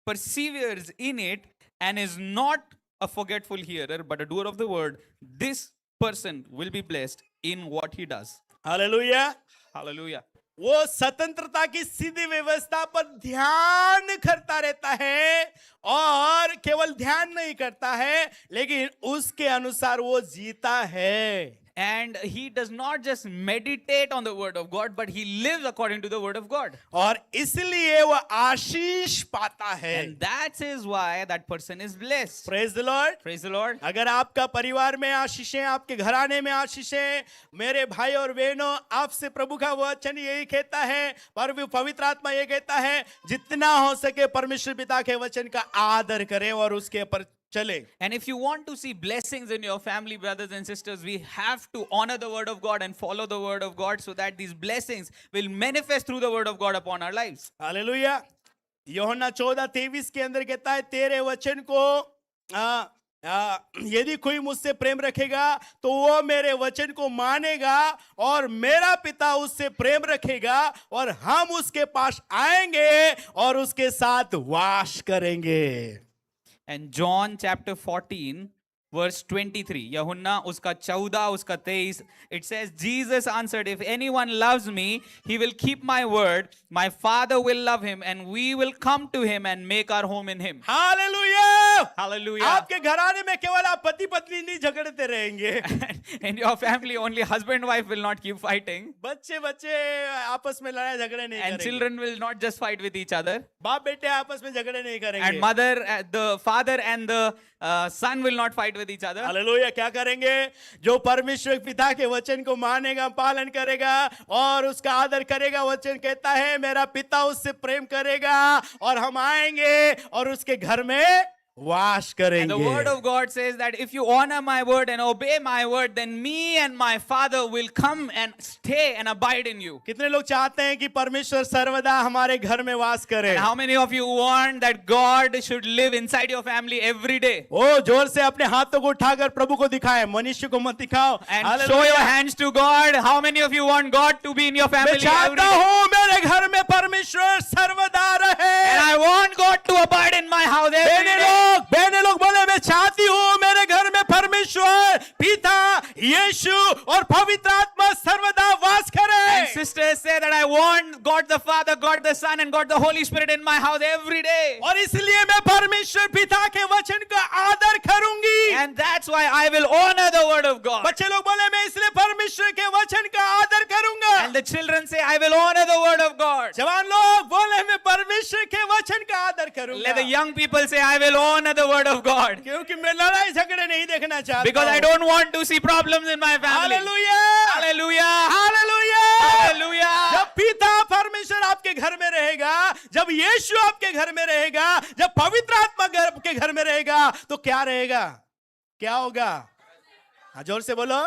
perseveres in it, and is not a forgetful hearer, but a doer of the word, this person will be blessed in what he does. Hallelujah. Hallelujah. वो स्वतंत्रता की सीधी व्यवस्था पर ध्यान करता रहता है और केवल ध्यान नहीं करता है लेकिन उसके अनुसार वो जीता है. And he does not just meditate on the word of God, but he lives according to the word of God. और इसलिए वो आशीष पाता है. And that is why that person is blessed. Praise the Lord. Praise the Lord. अगर आपका परिवार में आशीष है, आपके घराने में आशीष है, मेरे भाई और बहनों आपसे प्रभु का वचन यही कहता है, पर पवित्र आत्मा ये कहता है जितना हो सके परमेश्वर पिता के वचन का आदर करें और उसके पर चले. And if you want to see blessings in your family, brothers and sisters, we have to honor the word of God and follow the word of God so that these blessings will manifest through the word of God upon our lives. Hallelujah. यूहन्ना 14:23 के अंदर कहता है तेरे वचन को यदि कोई मुझसे प्रेम रखेगा तो वो मेरे वचन को मानेगा और मेरा पिता उससे प्रेम रखेगा और हम उसके पास आएंगे और उसके साथ वास करेंगे. And John chapter 14 verse 23, यूहन्ना उसका 14 उसका 23, it says, Jesus answered, if anyone loves me, he will keep my word. My Father will love him and we will come to him and make our home in him. Hallelujah. लोग, Hallelujah. आपके घराने में केवल आप पति पत्नी नहीं झगड़ते रहेंगे, In your family, only husband wife will not keep fighting, बच्चे बच्चे आपस में लड़ाई झगड़े नहीं and करेंगे, children will not just fight with each other, बाप बेटे आपस में झगड़े नहीं करेंगे, and the father and the son will not fight with each other. Hallelujah. क्या करेंगे? जो परमेश्वर पिता के वचन को मानेगा, पालन करेगा और उसका आदर करेगा, वचन कहता है मेरा पिता उससे प्रेम करेगा और हम आएंगे और उसके घर में वास And the word करेंगे। of God says that if you honor my word and obey my word, then me and my Father will come and stay and abide in you. कितने लोग चाहते हैं कि परमेश्वर सर्वदा हमारे घर में वास करे? And how many of you want that God should live inside your family every day? ओ जोर से अपने हाथों को उठाकर प्रभु को दिखाएं, मनुष्य को मत दिखाओ। And hallelujah. show your hands to God. How many of you want God to be in your मैं family every चाहता day? हूँ मेरे घर में परमेश्वर सर्वदा रहे। And I want God to abide in my house every day. बहने लोग बोले मैं चाहती हूँ मेरे घर में परमेश्वर पिता यीशु और पवित्र आत्मा सर्वदा वास करे। And sisters say that I want God the Father, God the Son, and God the Holy Spirit in my house every day. और इसलिए मैं परमेश्वर पिता के वचन का आदर करूंगी। And that's why I will honor the word of God. बच्चे लोग बोले मैं इसलिए परमेश्वर के वचन का आदर करूंगा। And the children say, I will honor the word of God. जवान लोग बोले मैं परमेश्वर के वचन का आदर करूंगा। Let the young people say, I will honor the word of God. क्योंकि मैं लड़ाई झगड़े नहीं देखना चाहता Because I don't want to see problems in my family. Hallelujah Hallelujah. Hallelujah. Hallelujah. जब पिता परमेश्वर आपके घर में रहेगा, जब यीशु आपके घर में रहेगा, जब पवित्र आत्मा आपके घर में रहेगा, तो क्या रहेगा? क्या होगा? हाँ, जोर से बोलो,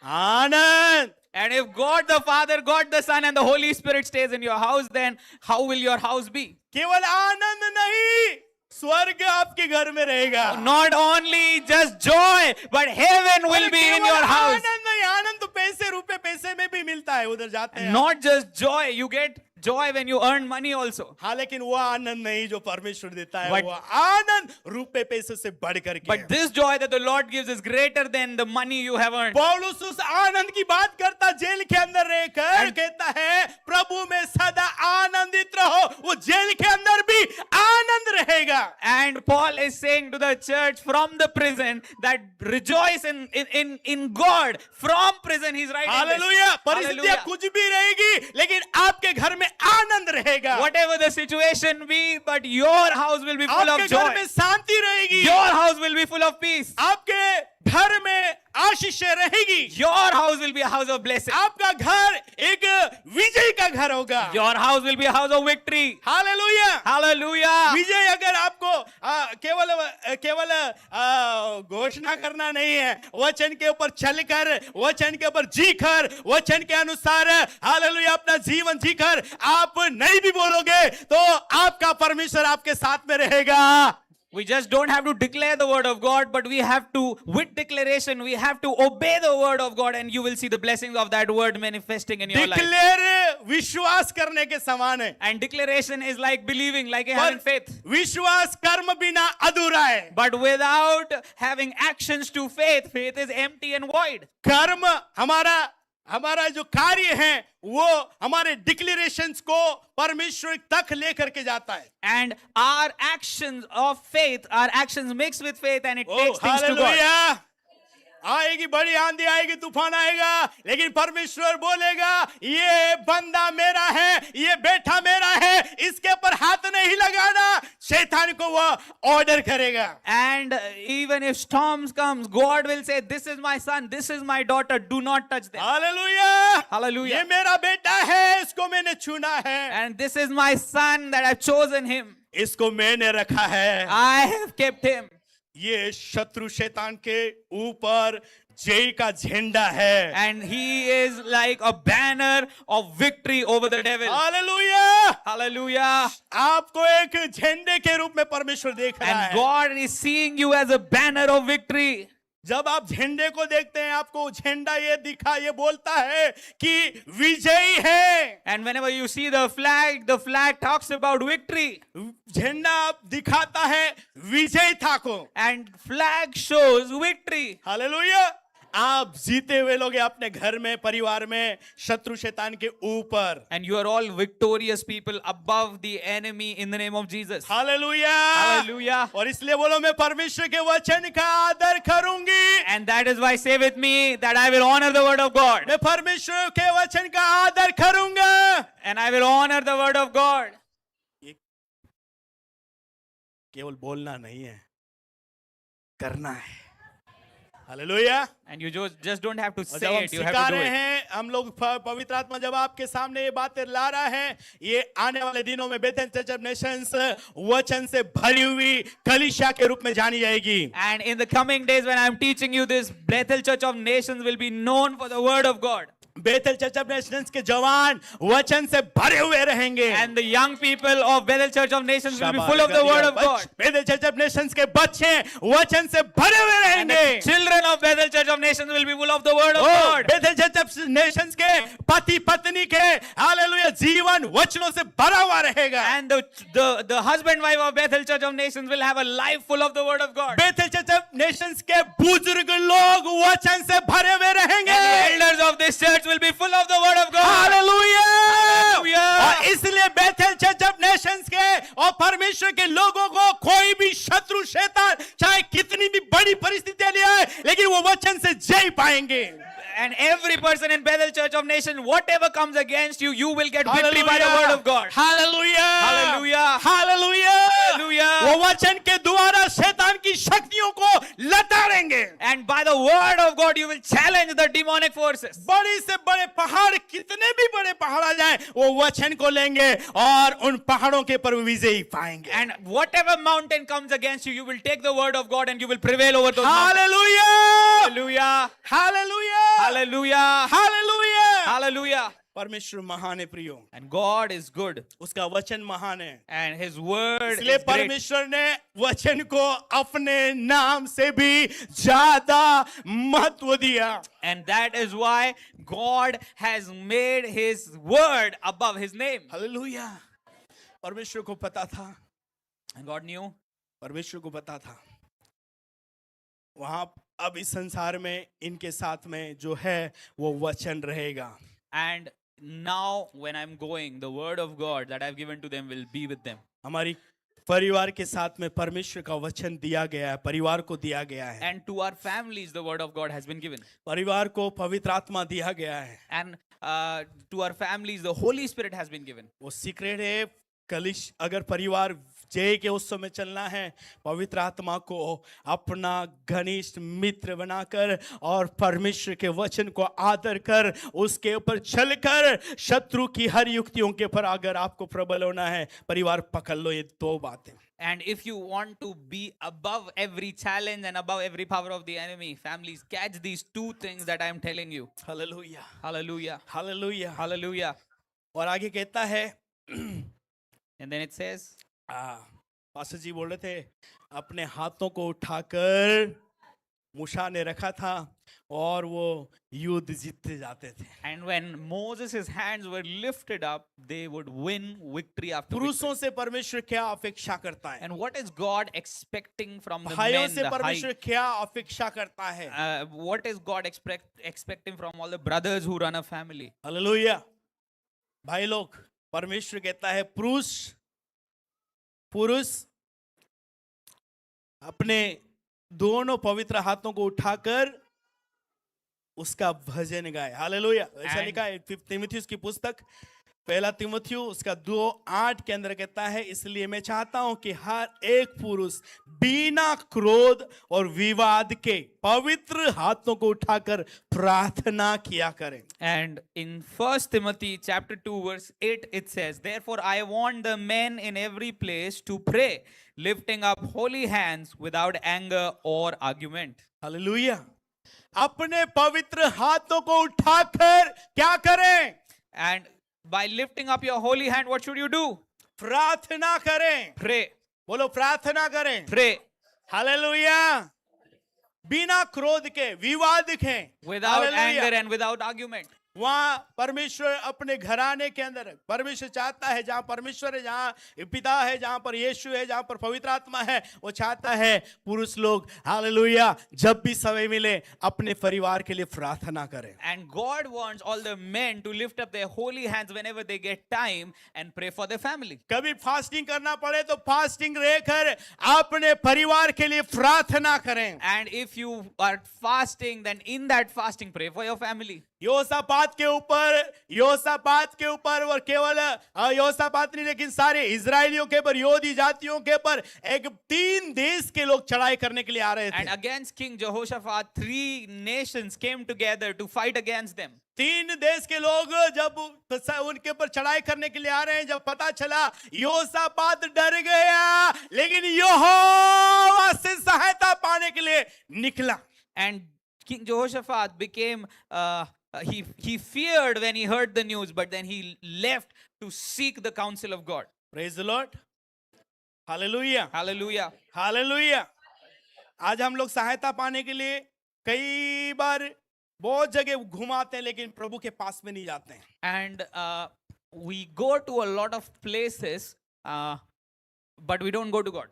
आनंद। And if God the Father, God the Son, and the Holy Spirit stays in your house, then how will your house be? केवल आनंद नहीं, स्वर्ग आपके घर में रहेगा। Not only just joy, but heaven will be in केवल your house. आनंद नहीं, आनंद तो पैसे रुपए पैसे में भी मिलता है, उधर जाते हैं। Not just joy, you get joy when you earn money also. हाँ, लेकिन वो आनंद नहीं जो परमेश्वर देता है, But- वो आनंद रुपए पैसे से बढ़ करके। But this joy that the Lord gives is greater than the money you have earned. पौलुस उस आनंद की बात करता जेल के अंदर रहकर, कहता है प्रभु में सदा आनंदित रहो। वो जेल के अंदर भी आनंद रहेगा। And Paul is saying to the church from the prison that rejoice in God. From prison he's writing this. Hallelujah. परिस्थितियां Hallelujah. कुछ भी रहेगी, लेकिन आपके घर में आनंद रहेगा। Whatever the situation be, but your house will be full आपके of घर में joy. शांति रहेगी। Your house will be full of peace. आपके घर में आशीषें रहेगी। Your house will be a house of blessing. आपका घर एक विजय का घर होगा। Your house will be a house of victory. Hallelujah. Hallelujah. विजय अगर आपको केवल घोषणा करना नहीं है, वचन के ऊपर चलकर, वचन के ऊपर जीकर, वचन के अनुसार हालेलुया अपना जीवन जीकर आप नहीं भी बोलोगे तो आपका परमेश्वर आपके साथ में रहेगा। We just don't have to declare the word of God, but we have to, with declaration, we have to obey the word of God, and you will see the blessings of that word manifesting in your life. Declare विश्वास करने के समान है, And declaration is like believing, like having faith. विश्वास कर्म बिना अधूरा है। But without having actions to faith, faith is empty and void. कर्म हमारा जो कार्य है वो हमारे डिक्लेरेशंस को परमेश्वर तक लेकर के जाता है। And our actions of faith, our actions mixed with faith, and it takes things to God. Hallelujah. आएगी बड़ी आंधी आएगी, तूफान आएगा, लेकिन परमेश्वर बोलेगा ये बंदा मेरा है, ये बेटा मेरा है, इसके ऊपर हाथ नहीं लगाना। शैतान को वो ऑर्डर करेगा। And even if storms comes, God will say, this is my son, this is my daughter, do not touch them. Hallelujah. Hallelujah. ये मेरा बेटा है, इसको मैंने चुना है, And this is my son that I've chosen him. इसको मैंने रखा है। I have kept him. ये शत्रु शैतान के ऊपर जय का झंडा है। And he is like a banner of victory over the devil. Hallelujah. Hallelujah. आपको एक झंडे के रूप में परमेश्वर देख रहा And है। God is seeing you as a banner of victory. जब आप झंडे को देखते हैं, आपको झंडा ये बोलता है कि विजयी है। And whenever you see the flag talks about victory. झंडा दिखाता है विजयता को। And flag shows victory. Hallelujah. आप जीते हुए लोग हैं अपने घर में, परिवार में, शत्रु शैतान के ऊपर। And you are all victorious people above the enemy in the name of Jesus. Hallelujah, Hallelujah. और इसलिए बोलो, मैं परमेश्वर के वचन का आदर करूंगी। And that is why say with me that I will honor the word of God. मैं परमेश्वर के वचन का आदर करूंगा। And I will honor the word of God. ये केवल बोलना नहीं है, करना है। Hallelujah. And you just don't have to और say जब हम it, you have सिखा to do रहे it. हैं, हम लोग पवित्र आत्मा जब आपके सामने ये बातें ला रहा है, ये आने वाले दिनों में बेथेल चर्च ऑफ नेशंस वचन से भरी हुई कलीसिया के रूप में जानी जाएगी। And in the coming days when I am teaching you this, Bethel Church of Nations will be known for the word of God. Bethel church of nations के जवान वचन से भरे हुए रहेंगे। And the young people of Bethel Church of Nations will be full of the word of God. Bethel church of nations के बच्चे वचन से भरे हुए And रहेंगे। the children of Bethel Church of Nations will be full of the word of oh, God. Bethel church of nations के पति पत्नी के हालेलुया जीवन वचनों से भरा हुआ रहेगा। And the husband wife of Bethel Church of Nations will have a life full of the word of God. Bethel church of nations के बुजुर्ग लोग वचन से भरे हुए And रहेंगे। the elders of this church will be full of the word of God. Hallelujah. Hallelujah. और इसलिए बेथेल चर्च ऑफ नेशंस के और परमेश्वर के लोगों को कोई भी शत्रु शैतान चाहे कितनी भी बड़ी परिस्थितियां ले आए, लेकिन वो वचन से जय पाएंगे। And every person in Bethel Church of Nations, whatever comes against you, you will get victory by the word of God. Hallelujah, Hallelujah. Hallelujah, Hallelujah. वो वचन के द्वारा शैतान की शक्तियों को लताड़ेंगे। And by the word of God, you will challenge the demonic forces. बड़े से बड़े पहाड़, कितने भी बड़े पहाड़ आ जाए, वो वचन को लेंगे और उन पहाड़ों के पर विजयी पाएंगे। And whatever mountain comes against you, you will take the word of God and you will prevail over those mountains. Hallelujah, Hallelujah. Hallelujah, Hallelujah. Hallelujah. Hallelujah. परमेश्वर महान है प्रियो, And God is good. उसका वचन महान है। And His word is इसलिए great. परमेश्वर ने वचन को अपने नाम से भी ज्यादा महत्व दिया। And that is why God has made His word above His name. Hallelujah. परमेश्वर को पता था, And God knew. परमेश्वर को पता था वहां अब इस संसार में इनके साथ में जो है वो वचन रहेगा। And now when I'm going, the word of God that I've given to them will be with them. हमारी परिवार के साथ में परमेश्वर का वचन दिया गया है, परिवार को दिया गया है, And to our families, the word of God has been given. परिवार को पवित्र आत्मा दिया गया है। And to our families, the Holy Spirit has been given. वो सीक्रेट है। कलिश अगर परिवार जय के उस समय चलना है, पवित्र आत्मा को अपना घनिष्ठ मित्र बनाकर और परमेश्वर के वचन को आदर कर उसके ऊपर चलकर शत्रु की हर युक्तियों के ऊपर अगर आपको प्रबल होना है, परिवार पकड़ लो ये दो बातें। And if you want to be above every challenge and above every power of the enemy, families, catch these two things that I am telling you. Hallelujah, Hallelujah. Hallelujah, Hallelujah. और आगे कहता है And then it says, pastor जी बोल रहे थे, अपने हाथों को उठाकर मूसा ने रखा था और वो युद्ध जीतते जाते थे। and when Moses' hands were lifted up, they would win victory after victory. पुरुषों से परमेश्वर क्या अपेक्षा करता है? And what is God expecting from the भाइयों men, से the परमेश्वर high? क्या अपेक्षा करता है? What is God expecting from all the brothers who run a family? Hallelujah. भाई लोग, परमेश्वर कहता है पुरुष अपने दोनों पवित्र हाथों को उठाकर उसका भजन गाए। हालेलुया। ऐसा लिखा है तीमुथियुस की पुस्तक, पहला तीमुथियुस उसका 2:8 के अंदर कहता है, इसलिए मैं चाहता हूं कि हर एक पुरुष बिना क्रोध और विवाद के पवित्र हाथों को उठाकर प्रार्थना किया करें। And in 1 Timothy chapter 2 verse 8 it says, therefore I want the men in every place to pray, lifting up holy hands without anger or argument. Hallelujah. अपने पवित्र हाथों को उठाकर क्या करें? And by lifting up your holy hand, what should you do? प्रार्थना करें। Pray. बोलो प्रार्थना करें। Pray. हालेलुया। बिना क्रोध के, विवाद के, Without hallelujah. anger and without argument. वहां परमेश्वर अपने घराने के अंदर, परमेश्वर चाहता है जहां परमेश्वर है, जहां पिता है, जहां पर यीशु है, जहां पर पवित्र आत्मा है, वो चाहता है पुरुष लोग हालेलुया जब भी समय मिले अपने परिवार के लिए प्रार्थना करें. And God wants all the men to lift up their holy hands whenever they get time and pray for their family. कभी फास्टिंग करना पड़े तो फास्टिंग रहकर अपने परिवार के लिए प्रार्थना करें. And if you are fasting, then in that fasting, pray for your family. योसापात के ऊपर और केवल योसापात नहीं लेकिन सारे इजरायलियों के ऊपर, यहूदी जातियों के ऊपर एक 3 देश के लोग चढ़ाई करने के लिए आ रहे And थे. against King Jehoshaphat, 3 nations came together to fight against them. 3 देश के लोग जब उनके ऊपर चढ़ाई करने के लिए आ रहे हैं, जब पता चला योसापात डर गया, लेकिन यहोवा से सहायता पाने के लिए निकला. And King Jehoshaphat became, he feared when he heard the news, but then he left to seek the counsel of God. Praise the Lord. Hallelujah. Hallelujah. Hallelujah. आज हम लोग सहायता पाने के लिए कई बार बहुत जगह घुमाते हैं, लेकिन प्रभु के पास में नहीं जाते हैं. And we go to a lot of places, but we don't go to God.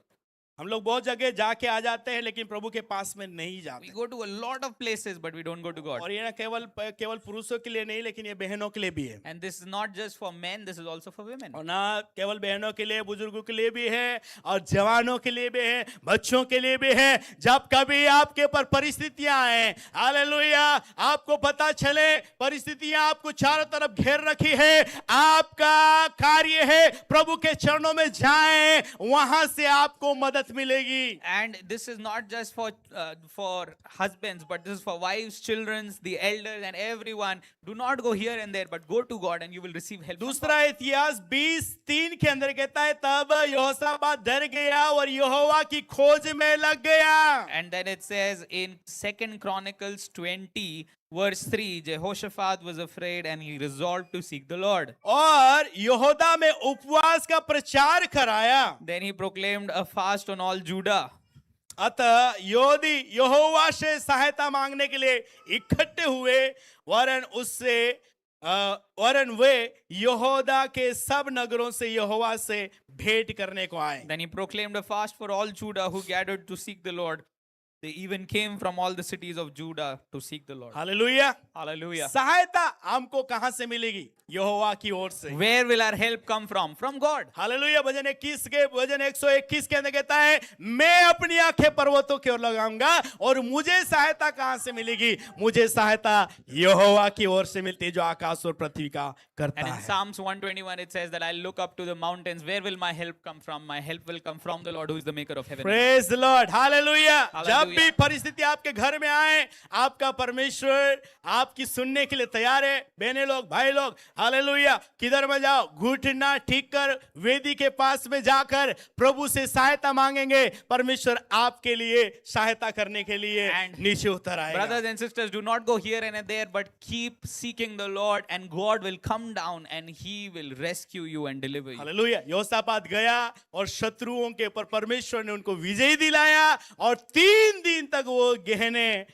हम लोग बहुत जगह जाके आ जाते हैं, लेकिन प्रभु के पास में नहीं We जाते. go to a lot of places, but we don't go to God. और ये ना केवल पुरुषों के लिए नहीं, लेकिन ये बहनों के लिए भी है. And this is not just for men, this is also for women. और ना केवल बहनों के लिए, बुजुर्गों के लिए भी है, और जवानों के लिए भी है, बच्चों के लिए भी है. जब कभी आपके ऊपर परिस्थितियां आए, हालेलुया, आपको पता चले परिस्थितियां आपको चारों तरफ घेर रखी है, आपका कार्य है प्रभु के चरणों में जाएं, वहां से आपको मदद मिलेगी. And this is not just for husbands, but this is for wives, children, the elders, and everyone. Do not go here and there, but go to God, and you will receive help. from दूसरा God. इतिहास 20:3 के अंदर कहता है, तब यहोशापात डर गया और यहोवा की खोज में लग गया. And then it says in 2 Chronicles 20, verse 3, Jehoshaphat was afraid and he resolved to seek the Lord. और यहूदा में उपवास का प्रचार कराया. Then he proclaimed a fast on all Judah. अतः यहूदी यहोवा से सहायता मांगने के लिए इकट्ठे हुए, वरन वे यहूदा के सब नगरों से यहोवा से भेंट करने को आए. Then he proclaimed a fast for all Judah who gathered to seek the Lord. They even came from all the cities of Judah to seek the Lord. Hallelujah. Hallelujah. सहायता हमको कहां से मिलेगी? यहोवा की ओर से. Where will our help come from? From God. Hallelujah. भजन 121 के अंदर कहता है, मैं अपनी आंखें पर्वतों की ओर लगाऊंगा और मुझे सहायता कहां से मिलेगी? मुझे सहायता यहोवा की ओर से मिलती है जो आकाश और पृथ्वी का करता And in है. Psalms 121 it says that I'll look up to the mountains. Where will my help come from? My help will come from the Lord who is the maker of heaven. Praise the Lord. Hallelujah. Hallelujah. जब भी परिस्थिति आपके घर में आए, आपका परमेश्वर आपकी सुनने के लिए तैयार है. बहने लोग, भाई लोग, हालेलुया. किधर में जाओ, घुटना ठीक कर वेदी के पास में जाकर प्रभु से सहायता मांगेंगे. परमेश्वर आपके लिए सहायता करने के लिए And नीचे उतर आएगा. Brothers and sisters, do not go here and there, but keep seeking the Lord, and God will come down and He will rescue you and deliver you. Hallelujah. योसापात गया और शत्रुओं के ऊपर परमेश्वर ने उनको विजय दिलाया और 3 दिन तक वो गहने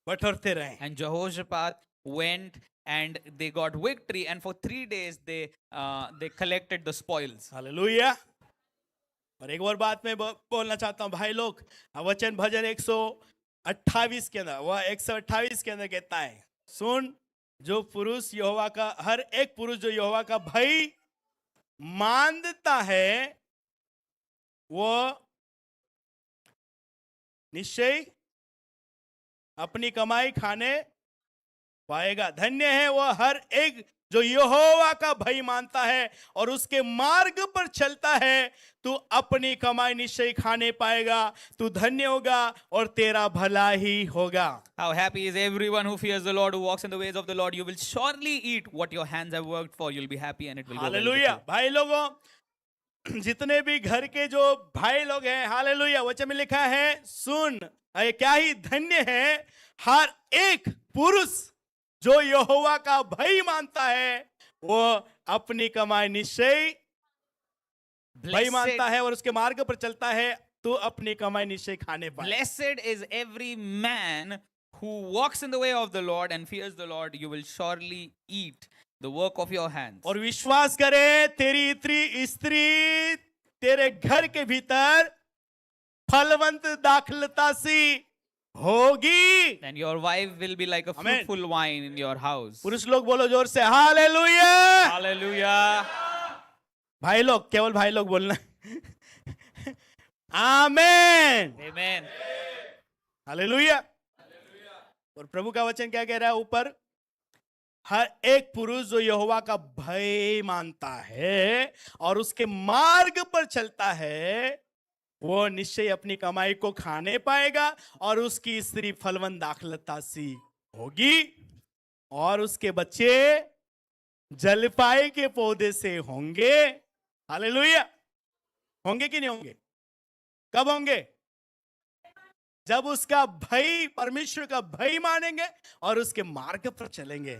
बटोरते रहे. And Jehoshaphat went and they got victory, and for 3 days they collected the spoils. Hallelujah. और एक और बात मैं बोलना चाहता हूं भाई लोग. वचन भजन 128 के अंदर, वह 128 के अंदर कहता है, सुन, जो पुरुष यहोवा का, हर एक पुरुष जो यहोवा का भय मानता है वो निश्चय अपनी कमाई खाने पाएगा. धन्य है वो हर एक जो यहोवा का भय मानता है और उसके मार्ग पर चलता है. तू अपनी कमाई निश्चय खाने पाएगा, तू धन्य होगा और तेरा भला ही होगा. How happy is everyone who fears the Lord, who walks in the ways of the Lord. You will surely eat what your hands have worked for. You'll be happy and it will go well with hallelujah. you. भाई लोगों, जितने भी घर के जो भाई लोग हैं, हालेलुया, वचन में लिखा है, सुन, क्या ही धन्य है हर एक पुरुष जो यहोवा का भय मानता है, वो अपनी कमाई निश्चय भय मानता है और उसके मार्ग पर चलता है. तो अपनी कमाई निश्चय खाने पाए. Blessed is every man who walks in the way of the Lord and fears the Lord, you will surely eat the work of your hands. और विश्वास करे तेरी स्त्री तेरे घर के भीतर फलवंत दाखलता सी होगी. And your wife will be like a Amen. fruitful vine in your house. पुरुष लोग बोलो जोर से हालेलुया. Hallelujah. भाई लोग, केवल भाई लोग बोलना. आमेन. Amen. हालेलुया. और प्रभु का वचन क्या कह रहा है ऊपर? हर एक पुरुष जो यहोवा का भय मानता है और उसके मार्ग पर चलता है, वो निश्चय अपनी कमाई को खाने पाएगा और उसकी स्त्री फलवंत दाखलता सी होगी और उसके बच्चे जलपाई के पौधे से होंगे. हालेलुया. होंगे कि नहीं होंगे? कब होंगे? जब उसका भय, परमेश्वर का भय मानेंगे और उसके मार्ग पर चलेंगे,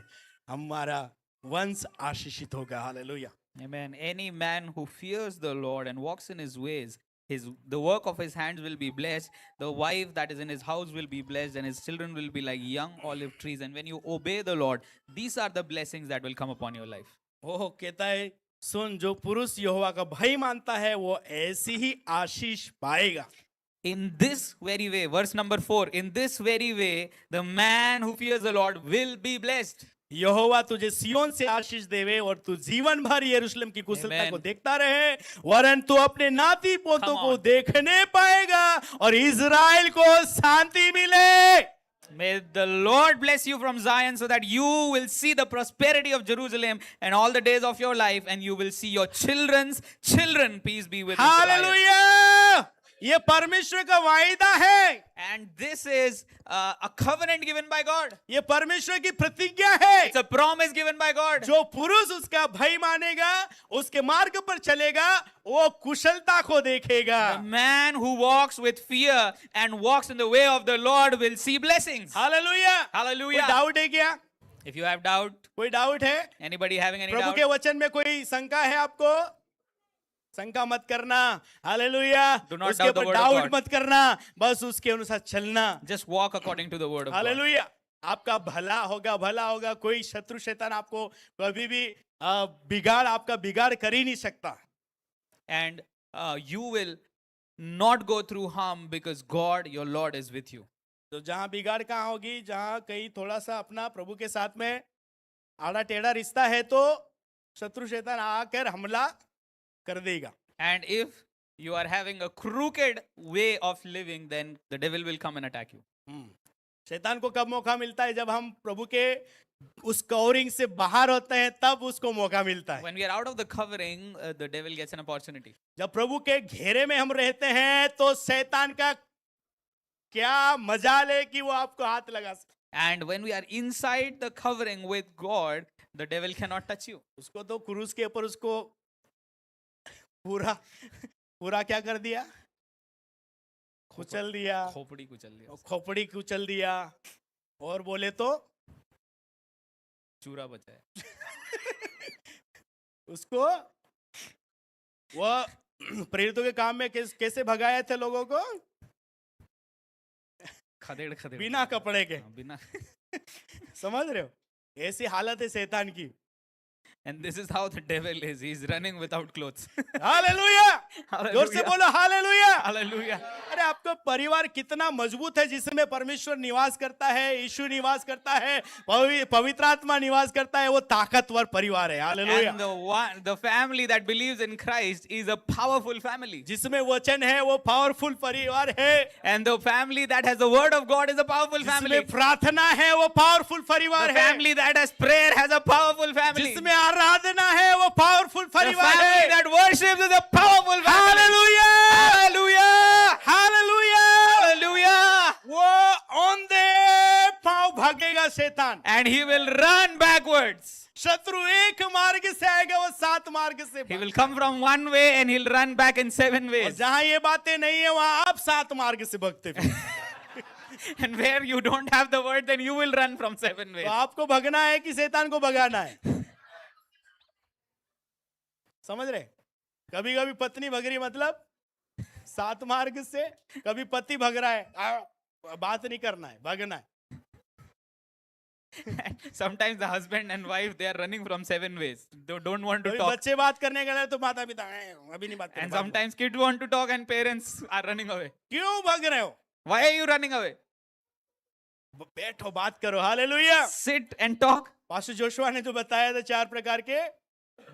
हमारा वंश आशीषित होगा. Hallelujah. Amen. Any man who fears the Lord and walks in his ways, the work of his hands will be blessed. The wife that is in his house will be blessed, and his children will be like young olive trees. And when you obey the Lord, these are the blessings that will come upon your life. ओह, कहता है सुन, जो पुरुष यहोवा का भय मानता है वो ऐसी ही आशीष पाएगा. In this very way, verse number 4, in this very way, the man who fears the Lord will be blessed. यहोवा तुझे सियोन से आशीष देवे और तू जीवन भर यरूशलेम की कुशलता Amen. को देखता रहे, वरन तू अपने नाती पोतों Come को on. देखने पाएगा और इज़राइल को शांति मिले. May the Lord bless you from Zion so that you will see the prosperity of Jerusalem and all the days of your life, and you will see your children's children. Peace be with Israel. Hallelujah. ये परमेश्वर का वायदा है. And this is a covenant given by God. ये परमेश्वर की प्रतिज्ञा है. It's a promise given by God. जो पुरुष उसका भय मानेगा, उसके मार्ग पर चलेगा, वो कुशलता को देखेगा. The man who walks with fear and walks in the way of the Lord will see blessings. Hallelujah. Hallelujah. कोई डाउट है क्या? If you have doubt, कोई डाउट है? anybody having any प्रभु doubt? के वचन में कोई शंका है आपको? शंका मत करना. हालेलुया. Do not उसके doubt the ऊपर word of डाउट God. मत करना, बस उसके अनुसार चलना. Just walk according to the word of God. Hallelujah. आपका भला होगा, भला होगा. कोई शत्रु शैतान आपको कभी भी बिगाड़, आपका बिगाड़ कर ही नहीं सकता. And you will not go through harm because God, your Lord, is with you. तो जहां बिगाड़ कहाँ होगी? जहां कहीं थोड़ा सा अपना प्रभु के साथ में आड़ा टेढ़ा रिश्ता है तो शत्रु शैतान आकर हमला कर देगा. And if you are having a crooked way of living, then the devil will come and attack you. शैतान को कब मौका मिलता है? जब हम प्रभु के उस कवरिंग से बाहर होते हैं, तब उसको मौका मिलता है. When we are out of the covering, the devil gets an opportunity. जब प्रभु के घेरे में हम रहते हैं तो शैतान का क्या मजाल है कि वो आपको हाथ लगा सके. And when we are inside the covering with God, the devil cannot touch you. उसको तो क्रूस के ऊपर उसको पूरा पूरा क्या कर दिया? कुचल दिया, खोपड़ी कुचल दिया, खोपड़ी कुचल दिया, और बोले तो चूरा बचा है. उसको वो प्रेरितों के काम में कैसे भगाए थे लोगों को? खदेड़ खदेड़ बिना कपड़े के. बिना. समझ रहे हो? ऐसी हालत है शैतान की. And this is how the devil is. He's running without clothes. Hallelujah. जोर से बोलो हालेलुया. Hallelujah. अरे आपका परिवार कितना मजबूत है जिसमें परमेश्वर निवास करता है, यीशु निवास करता है, पवित्र आत्मा निवास करता है. वो ताकतवर परिवार है. Hallelujah. And the family that believes in Christ is a powerful family. जिसमें वचन है वो पावरफुल परिवार है. And the family that has the word of God is a powerful family. जिसमें प्रार्थना है वो पावरफुल परिवार The है. family that has prayer has a powerful family. जिसमें आराधना है वो पावरफुल The परिवार family है. that worships is a powerful family. Hallelujah. Hallelujah. Hallelujah. Hallelujah. वो औंधे पांव भागेगा शैतान. And he will run backwards. शत्रु एक मार्ग से आएगा, वो 7 मार्ग से. He will come from one way and he'll run back in 7 और ways. जहां ये बातें नहीं है वहां आप 7 मार्ग से भगते फिर. And where you don't have the word, then you will run from 7 ways. तो आपको भगना है कि शैतान को भगाना है? समझ रहे? कभी कभी पत्नी भग रही, मतलब 7 मार्ग से. कभी पति भग रहा है, बात नहीं करना है, भगना है. Sometimes the husband and wife, they are running from 7 ways. They don't want to कभी talk. बच्चे बात करने गए तो माता पिता अभी नहीं बात And करें, sometimes kids want to talk and parents are running away. क्यों भाग रहे हो? Why are you running away? बैठो बात करो, hallelujah. Sit and talk. Pastor Joshua ने तो बताया था 4 प्रकार के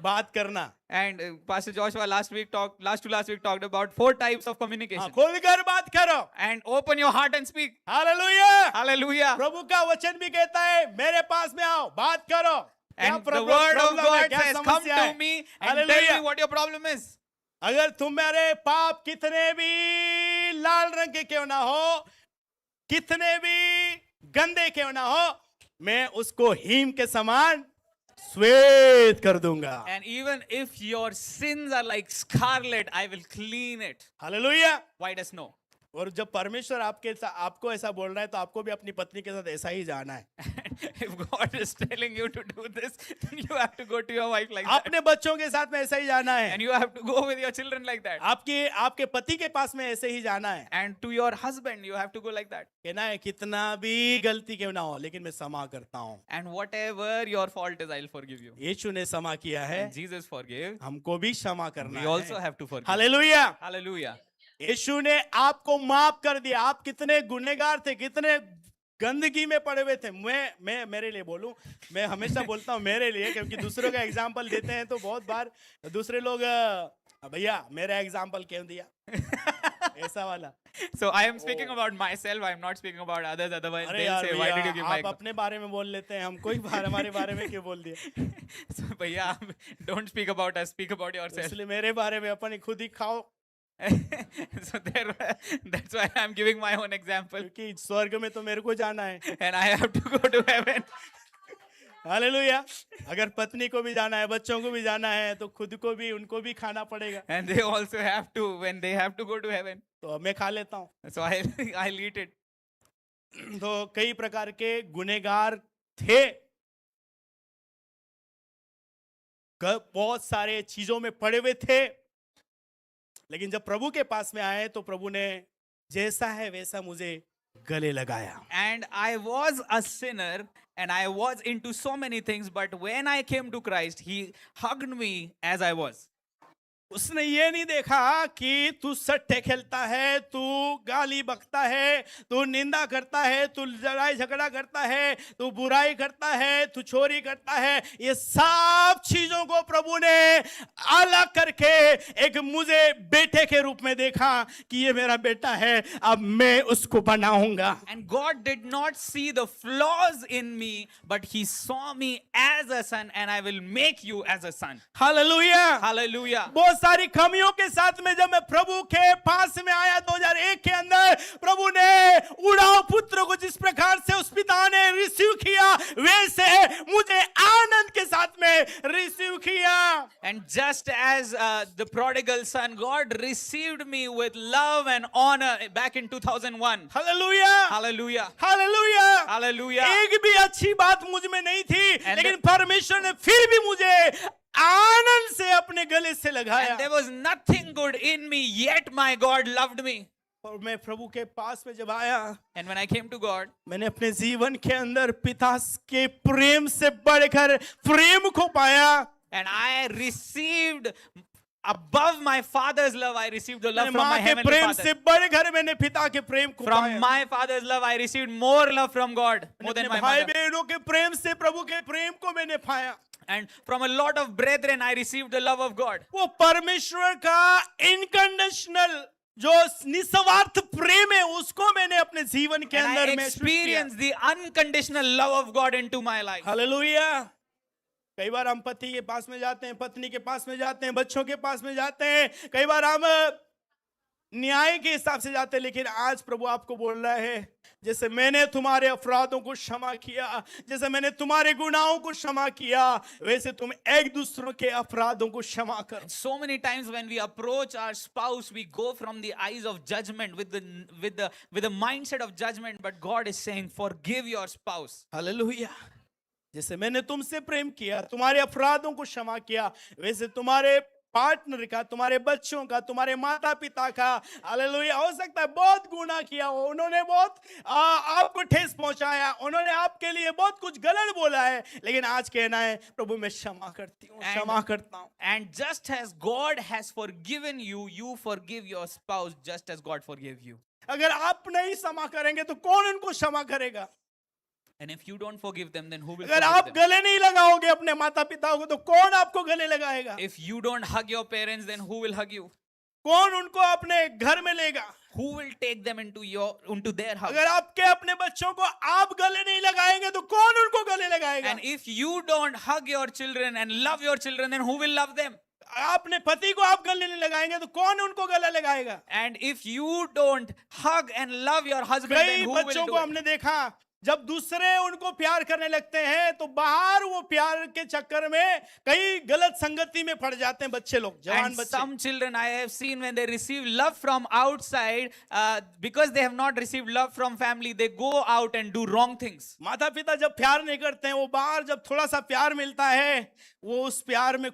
बात करना। And Pastor Joshua last week talked about 4 types of हाँ, communication. खोलकर बात करो, And open your heart and speak. Hallelujah. Hallelujah. प्रभु का वचन भी कहता है मेरे पास में आओ, बात करो। क्या And the word of problem है, God क्या says, come समस्या to है? me and tell hallelujah. me what your problem is. अगर तुम्हारे पाप कितने भी लाल रंग के क्यों ना हो, कितने भी गंदे क्यों ना हो, मैं उसको हिम के समान श्वेत कर दूंगा। And even if your sins are like scarlet, I will clean it. Hallelujah. White as snow. और जब परमेश्वर आपको ऐसा बोल रहा है तो आपको भी अपनी पत्नी के साथ ऐसा ही जाना है। If God is telling you to do this, then you have to go to your wife like that. अपने बच्चों के साथ में ऐसा ही जाना है। And you have to go with your children like that. आपके पति के पास में ऐसे ही जाना है। And to your husband, you have to go like that. कहना है कितना भी गलती क्यों ना हो, लेकिन मैं क्षमा करता हूँ। And whatever your fault is, I'll forgive you. यीशु ने क्षमा किया है, And Jesus forgave. हमको भी क्षमा करना We है। also have to forgive. Hallelujah. Hallelujah. यीशु ने आपको माफ कर दिया। आप कितने गुनहगार थे, कितने गंदगी में पड़े हुए थे। मैं मेरे लिए बोलूं, मैं हमेशा बोलता हूं मेरे लिए, क्योंकि दूसरों का एग्जाम्पल देते हैं तो बहुत बार दूसरे लोग भैया मेरा एग्जाम्पल क्यों दिया ऐसा वाला। So I am speaking about myself. I am not speaking about others. Otherwise, अरे they'll यार say, "Why did you भैया give आप my?" अपने बारे में बोल लेते हैं, हमको ही हमारे बारे में क्यों बोल दिया? So, भैया, don't speak about us. Speak about yourself. इसलिए मेरे बारे में अपन खुद ही खाओ, So that's why I'm giving my own example. क्योंकि स्वर्ग में तो मेरे को जाना है। And I have to go to heaven. Hallelujah. अगर पत्नी को भी जाना है, बच्चों को भी जाना है, तो खुद को भी उनको भी खाना पड़ेगा। And they also have to, when they have to go to heaven. तो मैं खा लेता हूँ। So I'll eat it. तो कई प्रकार के गुनहगार थे, बहुत सारे चीजों में पड़े हुए थे, लेकिन जब प्रभु के पास में आए तो प्रभु ने जैसा है वैसा मुझे गले लगाया। And I was a sinner and I was into so many things, but when I came to Christ, He hugged me as I was. उसने ये नहीं देखा कि तू सट्टे खेलता है, तू गाली बकता है, तू निंदा करता है, तू लड़ाई झगड़ा करता है, तू बुराई करता है, तू चोरी करता है। ये सब चीजों को प्रभु ने अलग करके एक मुझे बेटे के रूप में देखा कि ये मेरा बेटा है, अब मैं उसको बनाऊंगा। And God did not see the flaws in me, but He saw me as a son, and I will make you as a son. Hallelujah. Hallelujah. बहुत सारी कमियों के साथ में जब मैं प्रभु के पास में आया 2001 के अंदर, प्रभु ने उड़ाव पुत्र को जिस प्रकार से उस पिता ने रिसीव किया, वैसे मुझे आनंद के साथ में रिसीव किया। And just as the prodigal son, God received me with love and honor back in 2001. Hallelujah, Hallelujah. Hallelujah, Hallelujah. एक भी अच्छी बात मुझ में नहीं थी, And लेकिन परमेश्वर ने फिर भी मुझे आनंद से अपने गले से लगाया। And there was nothing good in me, yet my God loved me. और मैं प्रभु के पास में जब आया, And when I came to God, मैंने अपने जीवन के अंदर पिता के प्रेम से बढ़कर प्रेम को पाया। and I received above my father's love, I received the love मैंने from my माँ के heavenly प्रेम father. से बढ़कर मैंने पिता के प्रेम को From पाया। my father's love, I received more love from God, more अपने than my भाई mother. बहनों के प्रेम से प्रभु के प्रेम को मैंने पाया। And from a lot of brethren, I received the love of God. वो परमेश्वर का इनकंडीशनल जो निस्वार्थ प्रेम है, उसको मैंने अपने जीवन के And I अंदर महसूस किया। experienced the unconditional love of God into my life. Hallelujah. कई बार हम पति के पास में जाते हैं, पत्नी के पास में जाते हैं, बच्चों के पास में जाते हैं, कई बार हम न्याय के हिसाब से जाते हैं, लेकिन आज प्रभु आपको बोल रहा है, जैसे मैंने तुम्हारे अपराधों को क्षमा किया, जैसे मैंने तुम्हारे गुनाहों को क्षमा किया, वैसे तुम एक दूसरों के अपराधों को क्षमा करो। So many times when we approach our spouse, we go from the eyes of judgment with the mindset of judgment, but God is saying, forgive your spouse. Hallelujah. जैसे मैंने तुमसे प्रेम किया, तुम्हारे अपराधों को क्षमा किया, वैसे तुम्हारे पार्टनर का, तुम्हारे बच्चों का, तुम्हारे माता पिता का, हालेलुया, हो सकता है बहुत गुनाह किया हो, उन्होंने बहुत आपको ठेस पहुंचाया, उन्होंने आपके लिए बहुत कुछ गलत बोला है, लेकिन आज कहना है प्रभु मैं क्षमा करती हूँ, क्षमा करता हूँ. And just as God has forgiven you, you forgive your spouse just as God forgave you. अगर आप नहीं क्षमा करेंगे तो कौन उनको क्षमा करेगा? And if you don't forgive them, then who will अगर आप forgive them? गले नहीं लगाओगे अपने माता पिता को तो कौन आपको गले लगाएगा? If you don't hug your parents, then who will hug you? कौन उनको अपने घर में लेगा? Who will take them into their house? अगर आपके अपने बच्चों को आप गले नहीं लगाएंगे तो कौन उनको गले लगाएगा? And if you don't hug your children and love your children, then who will love them? अपने पति को आप गले नहीं लगाएंगे तो कौन उनको गला लगाएगा? And if you don't hug and love your husband, कई then who will बच्चों do को it? हमने देखा जब दूसरे उनको प्यार करने लगते हैं तो बाहर वो प्यार के चक्कर में कई गलत संगति में पड़ जाते हैं बच्चे लोग, जवान And बच्चे. some children I have seen when they receive love from outside, because they have not received love from family, they go out and do wrong things. माता पिता जब प्यार नहीं करते हैं, वो बाहर जब थोड़ा सा प्यार मिलता है वो उस प्यार में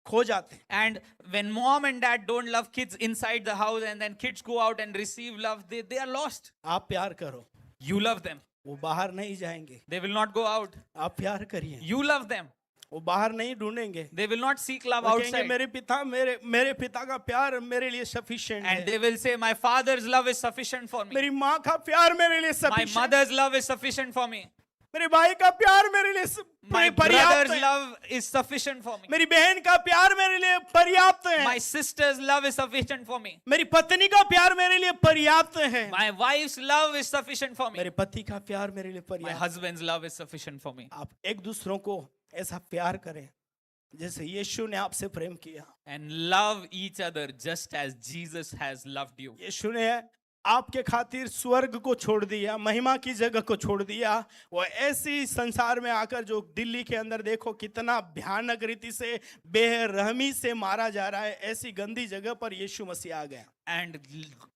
खो जाते हैं. And when mom and dad don't love kids inside the house and then kids go out and receive love, they are lost. आप प्यार करो, You love them. वो बाहर नहीं जाएंगे. They will not go out. आप प्यार करिए, You love them. वो बाहर नहीं ढूंढेंगे. They will not seek love वो कहेंगे outside. मेरे पिता का प्यार मेरे लिए सफिशिएंट And है. they will say, my father's love is sufficient for me. मेरी माँ का प्यार मेरे लिए My sufficient. mother's love is sufficient for me. मेरे भाई का प्यार मेरे लिए My पर्याप्त brother's है. love is sufficient for me. मेरी बहन का प्यार मेरे लिए पर्याप्त है. My sister's love is sufficient for me. मेरी पत्नी का प्यार मेरे लिए पर्याप्त है. My wife's love is sufficient for me. मेरे पति का प्यार मेरे लिए My पर्याप्त. husband's love is sufficient for me. आप एक दूसरों को ऐसा प्यार करें जैसे यीशु ने आपसे प्रेम किया. And love each other just as Jesus has loved you. यीशु ने आपके खातिर स्वर्ग को छोड़ दिया, महिमा की जगह को छोड़ दिया. वो ऐसी संसार में आकर जो दिल्ली के अंदर देखो कितना भयानक रीति से बेरहमी से मारा जा रहा है, ऐसी गंदी जगह पर यीशु मसीह आ गया. And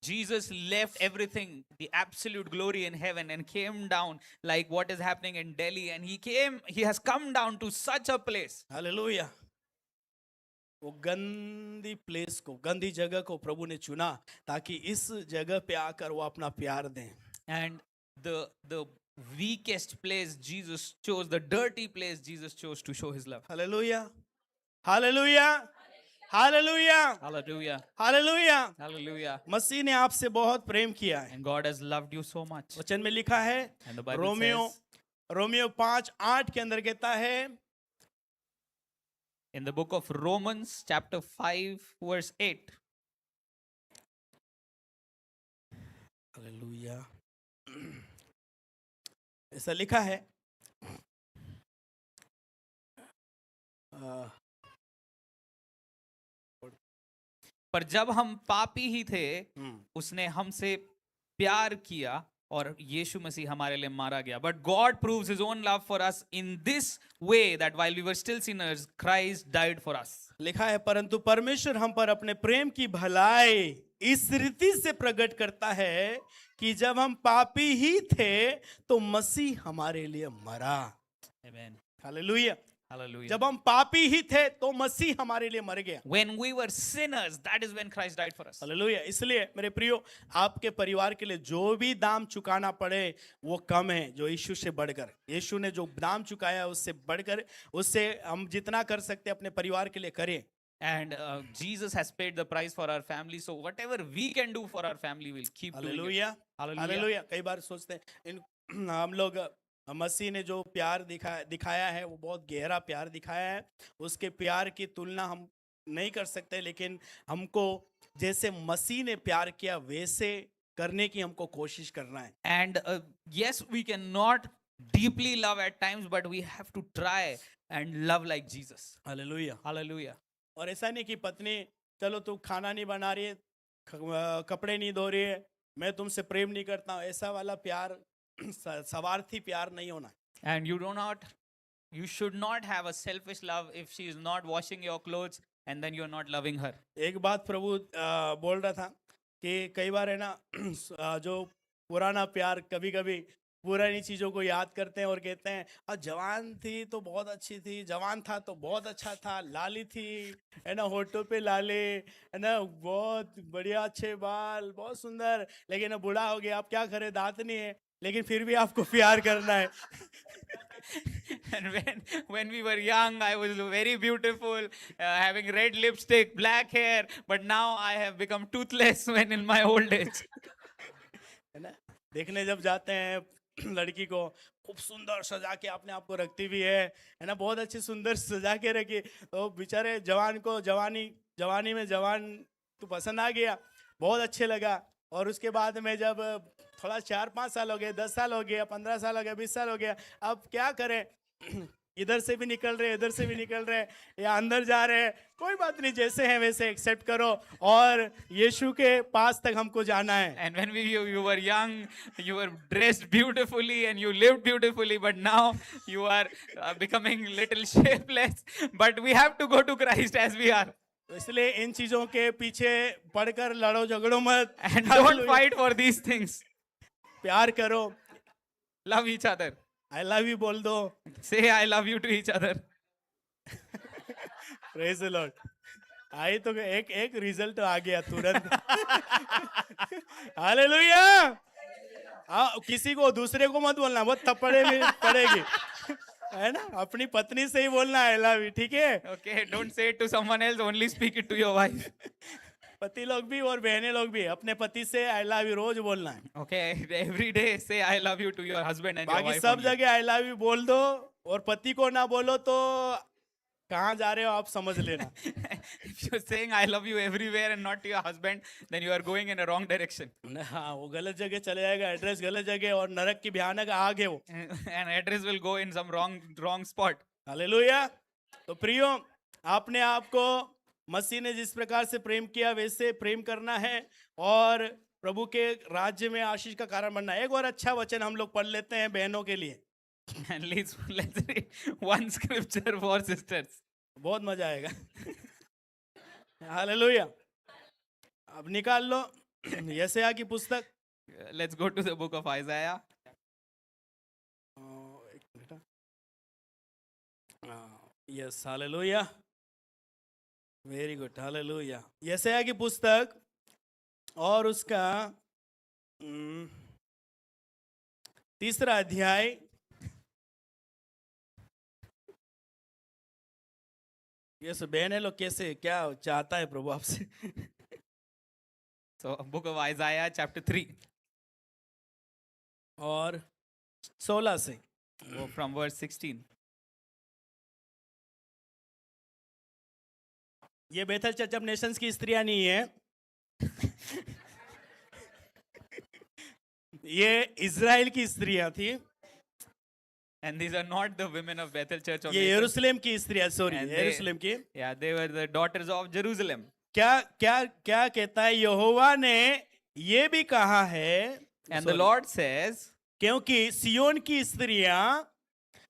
Jesus left everything, the absolute glory in heaven, and came down like what is happening in Delhi. And he has come down to such a place. Hallelujah. वो गंदी प्लेस को, गंदी जगह को प्रभु ने चुना ताकि इस जगह पे आकर वो अपना प्यार दें. And the weakest place Jesus chose, the dirty place Jesus chose to show his love. Hallelujah, hallelujah, hallelujah, Hallelujah. Hallelujah. Hallelujah. मसीह ने आपसे बहुत प्रेम किया है. And God has loved you so much. वचन में लिखा है, And the Bible Romeo says Romeo 5:8 के अंदर कहता है, in the book of Romans, chapter 5, verse 8. Hallelujah. ऐसा लिखा है, पर जब हम पापी ही थे, उसने हमसे प्यार किया और यीशु मसीह हमारे लिए मारा गया. But God proves his own love for us in this way, that while we were still sinners, Christ died for us. लिखा है, परंतु परमेश्वर हम पर अपने प्रेम की भलाई इस रीति से प्रकट करता है कि जब हम पापी ही थे तो मसीह हमारे लिए मरा. Amen. हालेलुया. Hallelujah. जब हम पापी ही थे तो मसीह हमारे लिए मर गया. When we were sinners, that is when Christ died for us. Hallelujah. इसलिए मेरे प्रियो, आपके परिवार के लिए जो भी दाम चुकाना पड़े वो कम है जो यीशु से बढ़कर. यीशु ने जो दाम चुकाया उससे बढ़कर, उससे हम जितना कर सकते अपने परिवार के लिए करें. And Jesus has paid the price for our family, so whatever we can do for our family, we'll keep doing it. Hallelujah, Hallelujah. Hallelujah. कई बार सोचते हैं हम लोग, मसीह ने जो प्यार दिखाया है वो बहुत गहरा प्यार दिखाया है. उसके प्यार की तुलना हम नहीं कर सकते, लेकिन हमको जैसे मसीह ने प्यार किया वैसे करने की हमको कोशिश करना है. And yes, we cannot deeply love at times, but we have to try and love like Jesus. Hallelujah. Hallelujah. और ऐसा नहीं कि पत्नी चलो तू खाना नहीं बना रही है, कपड़े नहीं धो रही है, मैं तुमसे प्रेम नहीं करता हूँ, ऐसा वाला प्यार स्वार्थी प्यार नहीं होना. And you should not have a selfish love if she is not washing your clothes and then you're not loving her. एक बात प्रभु बोल रहा था कि कई बार है ना जो पुराना प्यार कभी कभी पुरानी चीजों को याद करते हैं और कहते हैं जवान थी तो बहुत अच्छी थी, जवान था तो बहुत अच्छा था, लाली थी, है ना, होठों पे लाले, है ना, बहुत बढ़िया अच्छे बाल, बहुत सुंदर, लेकिन अब बूढ़ा हो गया, आप क्या करें, दांत नहीं है, लेकिन फिर भी आपको प्यार करना है। And when we were young, I was very beautiful, having red lipstick, black hair, but now I have become toothless when in my old age. है ना, देखने जब जाते हैं लड़की को, खूब सुंदर सजा के अपने आप को रखती भी है ना, बहुत अच्छी सुंदर सजा के रखी, तो बेचारे जवान को जवानी में जवान तो पसंद आ गया, बहुत अच्छे लगा, और उसके बाद में जब थोड़ा 4-5 साल हो गए, 10 साल हो गया, 15 साल हो गया, 20 साल हो गया, अब क्या करें, इधर से भी निकल रहे, इधर से भी निकल रहे, या अंदर जा रहे हैं, कोई बात नहीं, जैसे हैं वैसे एक्सेप्ट करो, और यीशु के पास तक हमको जाना है। And when you were young, you were dressed beautifully and you lived beautifully, but now you are becoming little shapeless. But we have to go to Christ as we are. तो इसलिए इन चीजों के पीछे पढ़कर लड़ो झगड़ो मत, And don't fight for these things. प्यार करो, Love each other. I love you बोल दो, Say I love you to each other. Praise the Lord. आई तो एक रिजल्ट आ गया तुरंत। हालेलुया। किसी को दूसरे को मत बोलना, वो थप्पड़े में पड़ेगी, है ना, अपनी पत्नी से ही बोलना आई लव यू, ठीक है। Okay, don't say it to someone else, only speak it to your wife. पति लोग भी और बहनें लोग भी अपने पति से आई लव यू रोज बोलना है। Okay, every day say I love you to your husband and your बाकी wife. सब only. जगह आई लव यू बोल दो, और पति को ना बोलो तो कहाँ जा रहे हो आप समझ लेना। If you're saying I love you everywhere and not to your husband, then you are going in a wrong direction. हाँ, वो गलत जगह चले जाएगा, एड्रेस गलत जगह, और नरक की भयानक आग है वो। And address will go in some wrong spot. Hallelujah. तो प्रियो, आपने आपको मसीह ने जिस प्रकार से प्रेम किया वैसे प्रेम करना है, और प्रभु के राज्य में आशीष का कारण बनना है। एक और अच्छा वचन हम लोग पढ़ लेते हैं बहनों के लिए, And let's read one scripture for sisters. बहुत मजा आएगा। हालेलुया। अब निकाल लो यशायाह की पुस्तक, Let's go to the book of Isaiah. एक minute, yes, hallelujah, very good, hallelujah. यशायाह की पुस्तक और उसका 3रा अध्याय, यस, बहने लोग कैसे, क्या चाहता है प्रभु आपसे। So, book of Isaiah, chapter 3, और 16 से, from verse 16. ये बेथल चर्च ऑफ नेशंस की स्त्रियां नहीं है, ये इजराइल की स्त्रियां थी, And these are not the women of Bethel Church of ये Nations. यरूशलेम की स्त्रियां, सॉरी, And यरूशलेम की। Yeah, they were the daughters of Jerusalem. क्या क्या क्या कहता है, यहोवा ने ये भी कहा है, And the Lord says, क्योंकि सियोन की स्त्रियां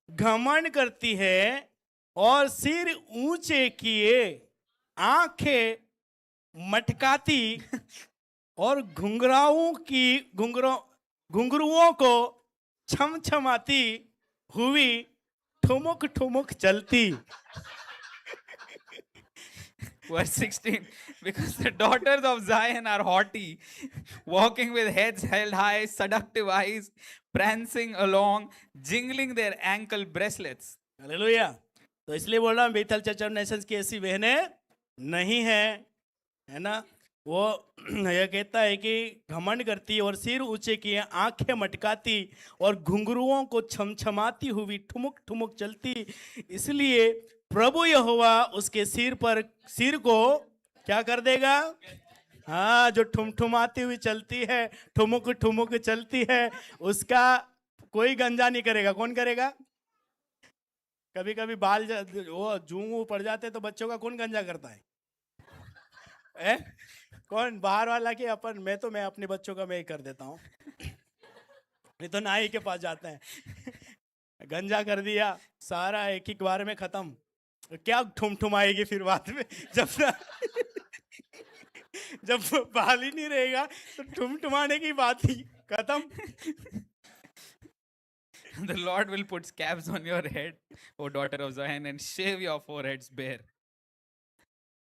घमंड करती है और सिर ऊंचे किए, आंखें मटकाती और घुंघरुओं को छमछमाती हुई ठुमुक ठुमुक चलती। verse 16, because the daughters of Zion are haughty, walking with heads held high, seductive eyes, prancing along, jingling their ankle bracelets. Hallelujah. तो इसलिए बोल रहा हूँ, बेथल चर्च ऑफ नेशंस की ऐसी बहनें नहीं है ना। वो यह कहता है कि घमंड करती और सिर ऊंचे किए, आंखें मटकाती और घुंघरुओं को छमछमाती हुई ठुमुक ठुमुक चलती। इसलिए प्रभु यहोवा उसके सिर को क्या कर देगा? हाँ, जो ठुमठुमाती हुई चलती है, ठुमुक ठुमुक चलती है, उसका कोई गंजा नहीं करेगा। कौन करेगा? कभी कभी बाल वो जूं पड़ जाते तो बच्चों का कौन गंजा करता है? कौन? बाहर वाला कि अपन? मैं अपने बच्चों का मैं ही कर देता हूँ। नहीं तो नाई के पास जाते हैं, गंजा कर दिया, सारा एक ही बार में खत्म। क्या ठुमठुमाएगी फिर बाद में, जब बाल ही नहीं रहेगा तो ठुमठुमाने की बात ही खत्म। The Lord will put scabs on your head, O daughter of Zion, and shave your foreheads bare.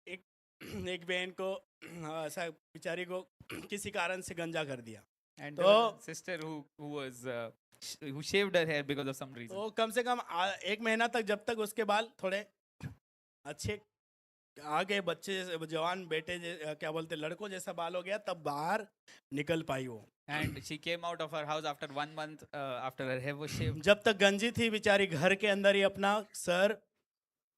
एक एक बहन को ऐसा बेचारी को किसी कारण से गंजा कर दिया, And तो there was a sister who shaved her hair because of some reason. तो कम से कम एक महीना तक, जब तक उसके बाल थोड़े अच्छे आ गए, बच्चे जवान बेटे क्या बोलते लड़कों जैसा बाल हो गया, तब बाहर निकल पाई वो। And she came out of her house after 1 month after her hair was shaved. जब तक गंजी थी बेचारी घर के अंदर ही अपना सर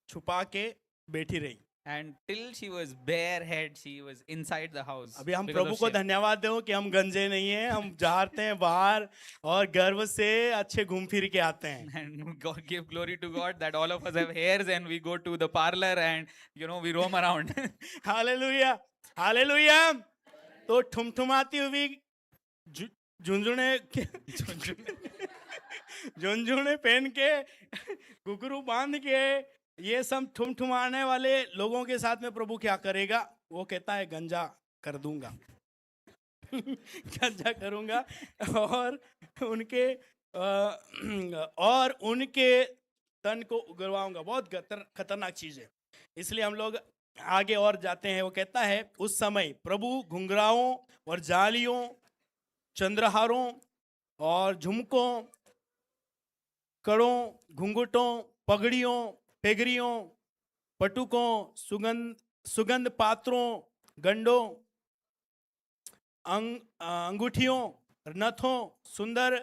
छुपा के बैठी रही। And till she was barehead, she was inside the house. अभी हम because प्रभु of को shame. धन्यवाद दो कि हम गंजे नहीं हैं, हम जाते हैं बाहर और गर्व से अच्छे घूम फिर के आते हैं। And God give glory to God that all of us have hairs and we go to the parlor and we roam around. Hallelujah, hallelujah. तो ठुमठुमाती हुई झुंझुने झुंझुने पहन के, घुघरू बांध के, ये सब ठुमठुमाने वाले लोगों के साथ में प्रभु क्या करेगा? वो कहता है गंजा कर दूंगा गंजा करूंगा और उनके तन को उगलवाऊंगा। बहुत खतरनाक चीज है, इसलिए हम लोग आगे और जाते हैं। वो कहता है उस समय प्रभु घुंघराओं और जालियों, चंद्रहारों और झुमकों, कड़ों, घुंघटों, पगड़ियों, पेगड़ियों, पटुकों, सुगंध पात्रों, गंडों, अंगूठियों, नथों, सुंदर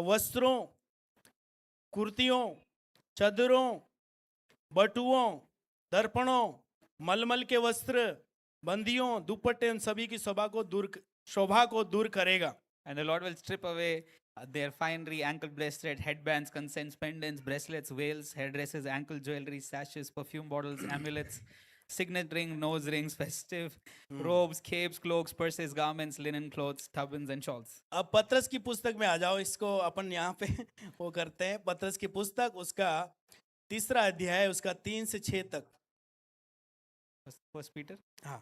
वस्त्रों, कुर्तियों, चदरों, बटुओं, दर्पणों, मलमल के वस्त्र, बंदियों, दुपट्टे, उन सभी की शोभा को दूर करेगा। And the Lord will strip away their finery, ankle bracelet, headbands, consents, pendants, bracelets, veils, hairdresses, ankle jewelry, sashes, perfume bottles, amulets, signet ring, nose rings, festive robes, capes, cloaks, purses, garments, linen clothes, turbans and shawls. अब पतरस की पुस्तक में आ जाओ, इसको अपन यहाँ पे वो करते हैं। पतरस की पुस्तक उसका 3 अध्याय, उसका 3 से 6 तक। First Peter? हाँ,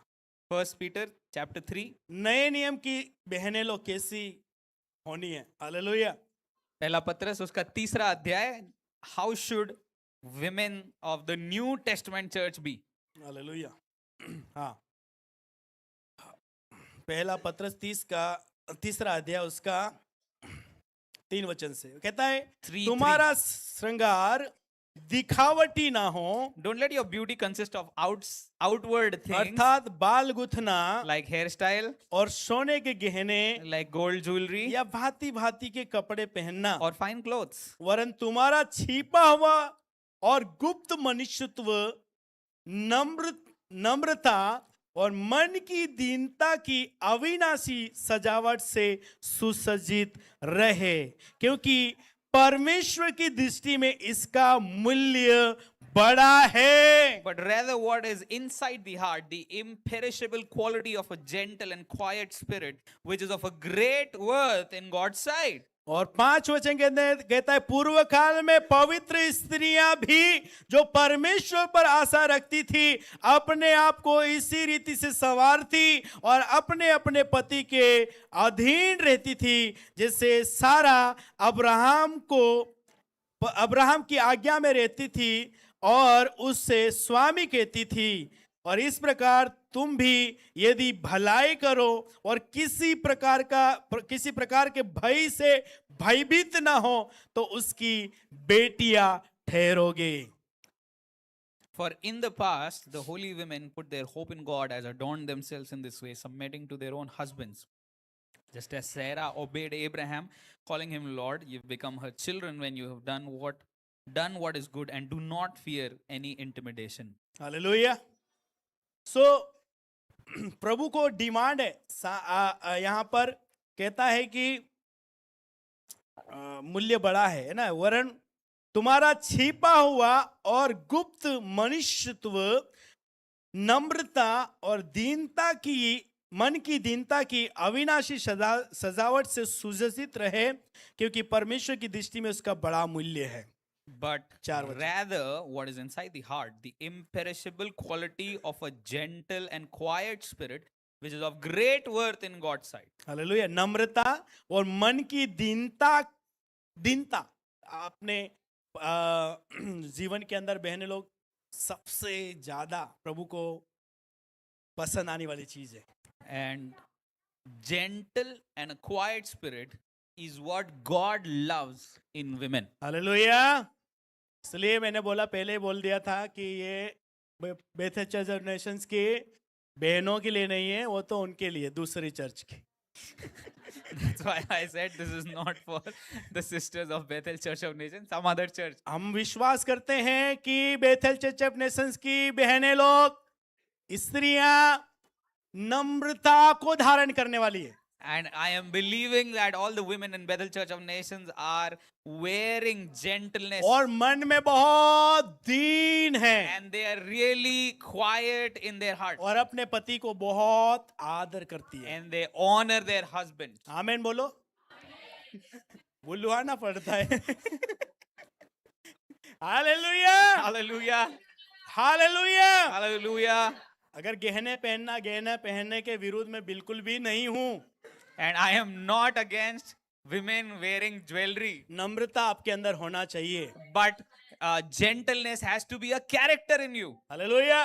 First Peter chapter 3. नए नियम की बहनें लोग कैसी होनी है? हालेलुया। पहला पत्रस उसका 3 अध्याय. How should women of the New Testament church be? Hallelujah. हाँ, पहला पत्रस 3 अध्याय उसका 3 वचन से कहता है, 3:3. तुम्हारा श्रृंगार दिखावटी ना हो, Don't let your beauty consist of outward things अर्थात बाल गुथना like hairstyle, और सोने के गहने like gold jewelry या भांति भांति के कपड़े पहनना, or fine clothes, वरन तुम्हारा छिपा हुआ और गुप्त मनुष्यत्व, नम्रता और मन की दीनता की अविनाशी सजावट से सुसज्जित रहे, क्योंकि परमेश्वर की दृष्टि में इसका मूल्य बड़ा है। but rather what is inside the heart, the imperishable quality of a gentle and quiet spirit, which is of a great worth in God's sight. और 5 वचन कहता है, पूर्व काल में पवित्र स्त्रियां भी जो परमेश्वर पर आशा रखती थी, अपने आप को इसी रीति से संवारती और अपने अपने पति के अधीन रहती थी, जैसे सारा अब्राहम की आज्ञा में रहती थी और उससे स्वामी कहती थी। और इस प्रकार तुम भी यदि भलाई करो और किसी प्रकार के भय से भयभीत ना हो, तो उसकी बेटियां ठहरोगे। For in the past, the holy women put their hope in God as adorned themselves in this way, submitting to their own husbands. Just as Sarah obeyed Abraham, calling him Lord, you've become her children when you have done what is good and do not fear any intimidation. Hallelujah. So प्रभु को demand है, यहाँ पर कहता है कि मूल्य बड़ा है ना, वरन तुम्हारा छिपा हुआ और गुप्त मनुष्यत्व, नम्रता और दीनता की, मन की दीनता की अविनाशी सजावट से सुसज्जित रहे, क्योंकि परमेश्वर की दृष्टि में उसका बड़ा मूल्य है। But rather, what is inside the heart, the imperishable quality of a gentle and quiet spirit, which is of great worth in God's sight. Hallelujah. नम्रता और मन की दीनता दीनता अपने जीवन के अंदर बहने लोग सबसे ज्यादा प्रभु को पसंद आने वाली चीज है. And gentle and a quiet spirit is what God loves in women. Hallelujah. इसलिए मैंने बोला, पहले बोल दिया था कि ये बेथेल चर्च ऑफ नेशंस की बहनों के लिए नहीं है, वो तो उनके लिए दूसरी चर्च की. That's why I said this is not for the sisters of Bethel Church of Nations, some other church. हम विश्वास करते हैं कि बेथेल चर्च ऑफ नेशंस की बहनें लोग, स्त्रियां नम्रता को धारण करने वाली है. And I am believing that all the women in Bethel Church of Nations are wearing gentleness. और मन में बहुत दीन है, And they are really quiet in their heart. और अपने पति को बहुत आदर करती है. And they honor their husband. आमेन बोलो. बुलवाना पड़ता है. हालेलुया. Hallelujah. हालेलुया. Hallelujah. अगर गहने पहनने के विरोध में बिल्कुल भी नहीं हूं. And I am not against women wearing jewelry. नम्रता आपके अंदर होना चाहिए. But gentleness has to be a character in you. Hallelujah.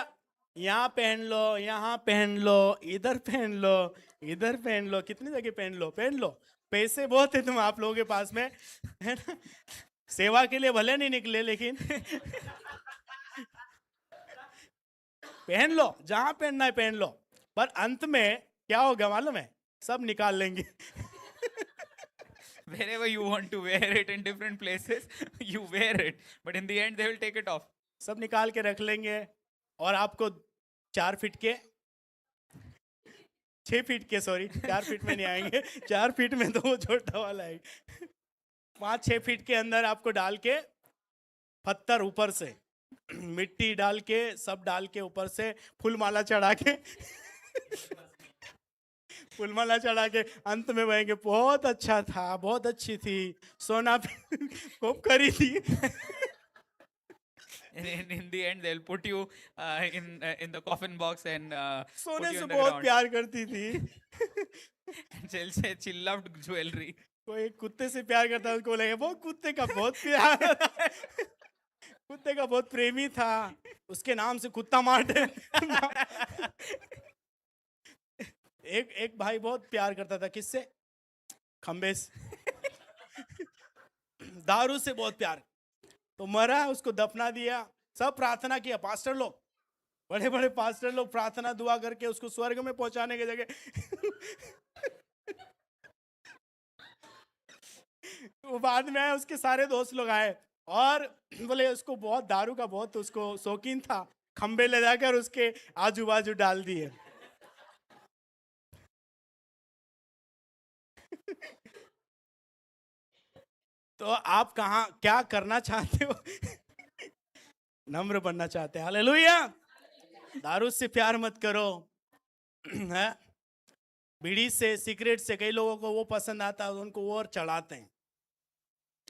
यहाँ पहन लो, यहाँ पहन लो, इधर पहन लो, इधर पहन लो, कितनी जगह पहन लो. पैसे बहुत है तुम आप लोगों के पास में, है ना. सेवा के लिए भले नहीं निकले, लेकिन पहन लो, जहां पहनना है पहन लो. पर अंत में क्या होगा मालूम है? सब निकाल लेंगे. Wherever you want to wear it in different places, you wear it. But in the end, they will take it off. सब निकाल के रख लेंगे. और आपको 4 फीट के 6 फीट के 4 फीट में नहीं आएंगे. 4 फीट में तो वो छोटा वाला है. 5-6 फीट के अंदर आपको डाल के, पत्थर ऊपर से, मिट्टी डाल के, सब डाल के, ऊपर से फूलमाला चढ़ा के फूलमाला चढ़ा के अंत में कहेंगे बहुत अच्छा था, बहुत अच्छी थी, सोना खूब करी थी. And in the end, they'll put you in the coffin box and सोने put you से in the बहुत ground. प्यार करती थी. And she'll say she loved jewelry. कोई कुत्ते से प्यार करता है, उसको लगेगा वो कुत्ते का बहुत प्यार, कुत्ते का बहुत प्रेमी था, उसके नाम से कुत्ता मार दे. एक भाई बहुत प्यार करता था, किससे? खंबे से. दारू से बहुत प्यार. तो मरा, उसको दफना दिया. सब प्रार्थना किया, पास्टर लोग, बड़े बड़े पास्टर लोग प्रार्थना दुआ करके उसको स्वर्ग में पहुंचाने की जगह वो बाद में आए, उसके सारे दोस्त लोग आए और बोले उसको बहुत दारू का बहुत उसको शौकीन था, खंबे ले जाकर उसके आजू बाजू डाल दिए. तो आप क्या करना चाहते हो? नम्र बनना चाहते हैं. हालेलुया. दारू से प्यार मत करो. है? बीड़ी से, सिगरेट से कई लोगों को वो पसंद आता है, उनको वो और चढ़ाते हैं,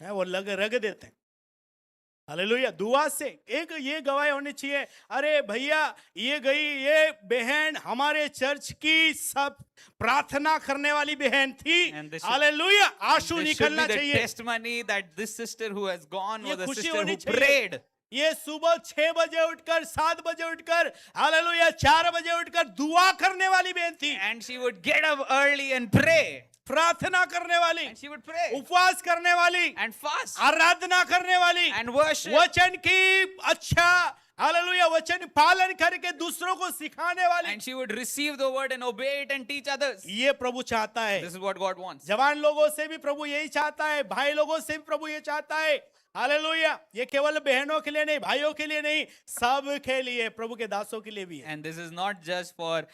है? वो रग देते हैं. हालेलुया. दुआ से एक ये गवाही होनी चाहिए, अरे भैया ये बहन हमारे चर्च की सब प्रार्थना करने वाली बहन थी. हालेलुया. आंसू This should निकलना be the चाहिए. testimony that this sister who has gone ये was the खुशी sister होनी who चाहिए. prayed. ये सुबह 6 बजे उठकर, 7 बजे उठकर, हालेलुया, 4 बजे उठकर दुआ करने वाली बहन थी. And she would get up early and pray. प्रार्थना करने वाली, And she would pray उपवास करने वाली, and fast आराधना करने वाली, and worship. वचन की अच्छा, हालेलुया, वचन पालन करके दूसरों को सिखाने वाली. And she would receive the word and obey it and teach others. ये प्रभु चाहता है. This is what God wants. जवान लोगों से भी प्रभु यही चाहता है, भाई लोगों से भी प्रभु ये चाहता है. हालेलुया. ये केवल बहनों के लिए नहीं, भाइयों के लिए नहीं, सब के लिए, प्रभु के दासों के लिए भी है. And this is not just for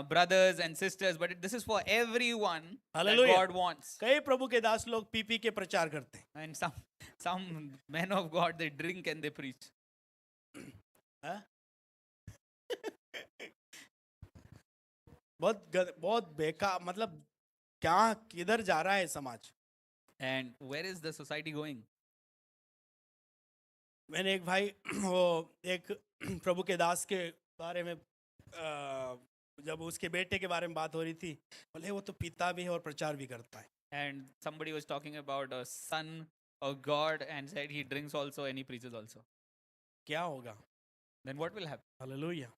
brothers and sisters, but this is for everyone that Hallelujah. God wants. कई प्रभु के दास लोग पी के प्रचार करते हैं. And some men of God, they drink and they preach. हाँ? बहुत बेकार, मतलब क्या किधर जा रहा है समाज. And where is the society going? मैंने एक भाई वो एक प्रभु के दास के बारे में जब उसके बेटे के बारे में बात हो रही थी, बोले वो तो पिता भी है और प्रचार भी करता है. And somebody was talking about a son of God and said he drinks also and he preaches also, क्या होगा? then what will happen? Hallelujah.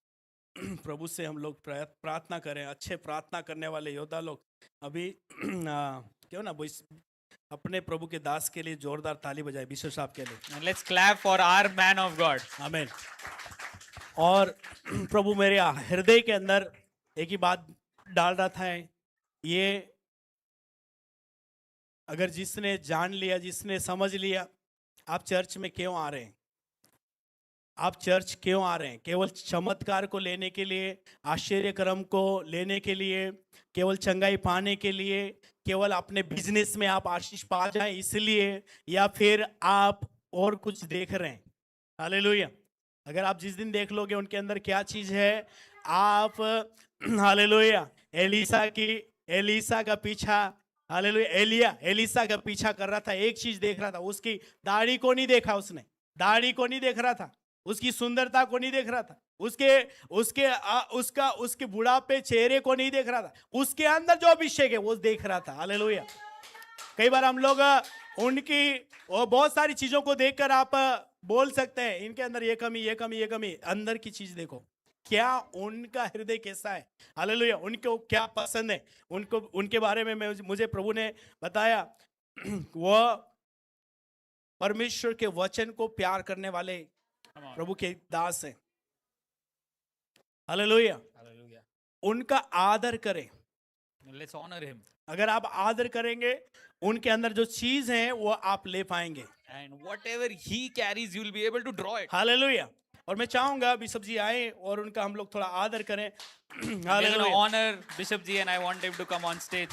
प्रभु से हम लोग प्रार्थना करें, अच्छे प्रार्थना करने वाले योद्धा लोग अभी क्यों ना वो अपने प्रभु के दास के लिए जोरदार ताली बजाए, विश्व साहब के लिए। And let's clap for our man of God. आमीन। और प्रभु मेरे हृदय के अंदर एक ही बात डाल रहा था, ये अगर जिसने जान लिया, जिसने समझ लिया, आप चर्च में क्यों आ रहे हैं? आप चर्च क्यों आ रहे हैं? केवल चमत्कार को लेने के लिए, आश्चर्य कर्म को लेने के लिए, केवल चंगाई पाने के लिए, केवल अपने बिजनेस में आप आशीष पा जाएं इसलिए, या फिर आप और कुछ देख रहे हैं? हालेलुया। अगर आप जिस दिन देख लोगे उनके अंदर क्या चीज है, आप हालेलुया एलिसा का पीछा, हालेलुया एलिसा का पीछा कर रहा था, एक चीज देख रहा था, उसकी दाढ़ी को नहीं देखा, उसने दाढ़ी को नहीं देख रहा था, उसकी सुंदरता को नहीं देख रहा था, उसके बुढ़ापे चेहरे को नहीं देख रहा था, उसके अंदर जो अभिषेक है वो देख रहा था। हालेलुया। कई बार हम लोग उनकी और बहुत सारी चीजों को देखकर आप बोल सकते हैं इनके अंदर ये कमी, ये कमी, ये कमी। अंदर की चीज देखो, क्या उनका हृदय कैसा है? हालेलुया। उनको क्या पसंद है, उनको उनके बारे में मुझे प्रभु ने बताया, वो परमेश्वर के वचन को प्यार करने वाले प्रभु के दास हैं। हालेलुया। Hallelujah. उनका आदर करें। Let's honor him. अगर आप आदर करेंगे, उनके अंदर जो चीज है वो आप ले पाएंगे। And whatever he carries, you will be able to draw it. Hallelujah. और मैं चाहूंगा बिशप जी आए और उनका हम लोग थोड़ा आदर करें। We're going to hallelujah. honor Bishop Ji and I want him to come on stage.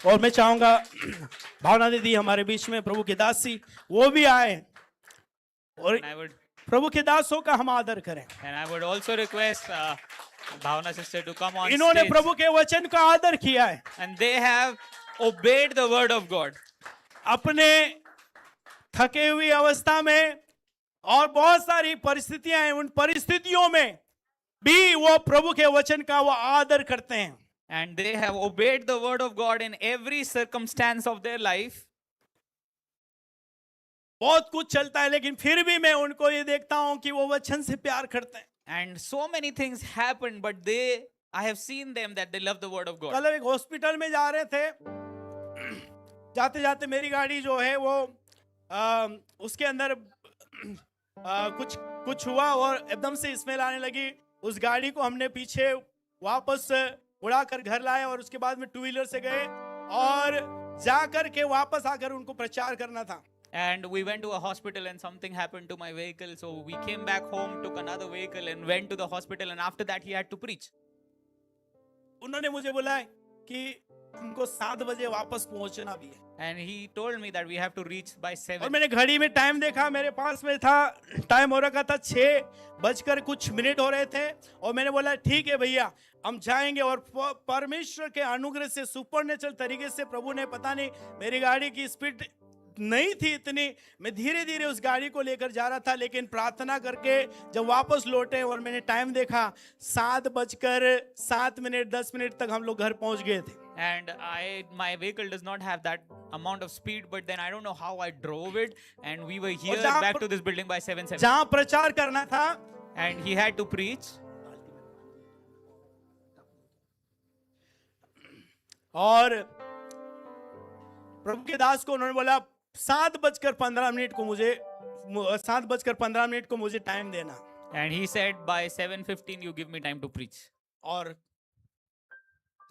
और मैं चाहूंगा भावना दीदी हमारे बीच में, प्रभु के दासी, वो भी आए और And I would प्रभु के दासों का हम आदर करें। And I would also request Bhavana sister to come on इन्होंने stage. प्रभु के वचन का आदर किया है, And they have obeyed the word of God. अपने थके हुई अवस्था में और बहुत सारी परिस्थितियां हैं, उन परिस्थितियों में भी वो प्रभु के वचन का वो आदर करते हैं। And they have obeyed the word of God in every circumstance of their life. बहुत कुछ चलता है लेकिन फिर भी मैं उनको ये देखता हूं कि वो वचन से प्यार करते हैं। And so many things happen, but I have seen them that they love the word of God. कल एक हॉस्पिटल में जा रहे थे, जाते जाते मेरी गाड़ी जो है वो उसके अंदर कुछ हुआ और एकदम से स्मेल आने लगी। उस गाड़ी को हमने पीछे वापस उड़ाकर घर लाए और उसके बाद में टू व्हीलर से गए और जाकर के वापस आकर उनको प्रचार करना था। And we went to a hospital and something happened to my vehicle. So we came back home, took another vehicle and went to the hospital. And after that, he had to preach. उन्होंने मुझे बोला कि हमको 7 बजे वापस पहुंचना भी है। And he told me that we have to reach by 7. और मैंने घड़ी में टाइम देखा, मेरे पास में था, टाइम हो रखा था 6:कुछ हो रहे थे और मैंने बोला ठीक है भैया हम जाएंगे। और परमेश्वर के अनुग्रह से सुपरनेचुरल तरीके से प्रभु ने, पता नहीं मेरी गाड़ी की स्पीड नहीं थी इतनी, मैं धीरे धीरे उस गाड़ी को लेकर जा रहा था, लेकिन प्रार्थना करके जब वापस लौटे और मैंने टाइम देखा 7:07 तक हम लोग घर पहुंच गए थे। And my vehicle does not have that amount of speed, but then I don't know how I drove it, and we were here back to this building by 7:07. जहां प्रचार करना था, And he had to preach. और प्रभु के दास को उन्होंने बोला 7:15 को मुझे टाइम देना। And he said by 7:15 you give me time to preach. और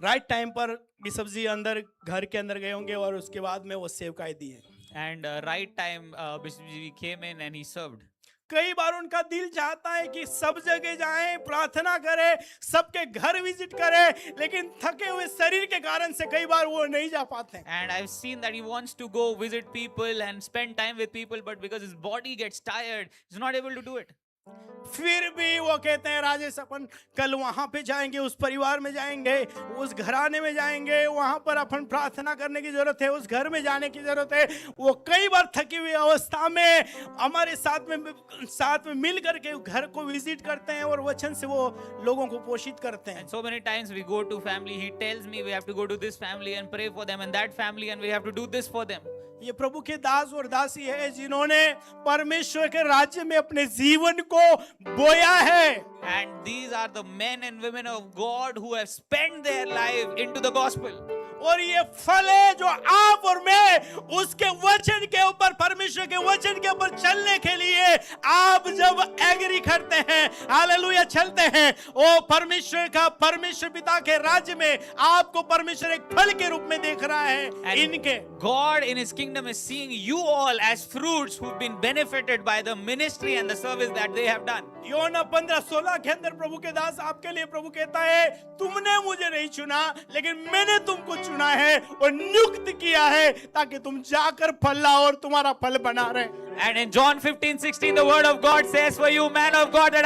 राइट टाइम पर बिशप जी अंदर घर के अंदर गए होंगे और उसके बाद में वो सेवकाई दी है। And right time Bishop Ji came in and he served. कई बार उनका दिल चाहता है कि सब जगह जाएं, प्रार्थना करें, सबके घर विजिट करें, लेकिन थके हुए शरीर के कारण से कई बार वो नहीं जा पाते हैं। And I've seen that he wants to go visit people and spend time with people, but because his body gets tired, he's not able to do it. फिर भी वो कहते हैं राजेश अपन कल वहां पे जाएंगे, उस परिवार में जाएंगे, उस घराने में जाएंगे, वहां पर अपन प्रार्थना करने की जरूरत है, उस घर में जाने की जरूरत है। वो कई बार थकी हुई अवस्था में हमारे साथ में मिल करके घर को विजिट करते हैं और वचन से वो लोगों को पोषित करते हैं। And so many times we go to family, he tells me we have to go to this family and pray for them, and that family, and we have to do this for them. ये प्रभु के दास और दासी है जिन्होंने परमेश्वर के राज्य में अपने जीवन को बोया है। And these are the men and women of God who have spent their life into the gospel. और ये फल है जो आप और मैं उसके वचन के ऊपर, परमेश्वर के वचन के ऊपर चलने के लिए आप जब एग्री करते हैं, हालेलुया, चलते हैं, ओ परमेश्वर पिता के राज्य में आपको परमेश्वर एक फल के रूप में देख रहा है। And इनके God in his kingdom is seeing you all as fruits who've been benefited by the ministry and the service that they have done. योना 15:16 के अंदर प्रभु के दास आपके लिए प्रभु कहता है, तुमने मुझे नहीं चुना लेकिन मैंने तुमको चुना है और नियुक्त किया है ताकि तुम जाकर फल लाओ और तुम्हारा फल बना रहे। And in John 15:16, the word of God says, for you, man of God, that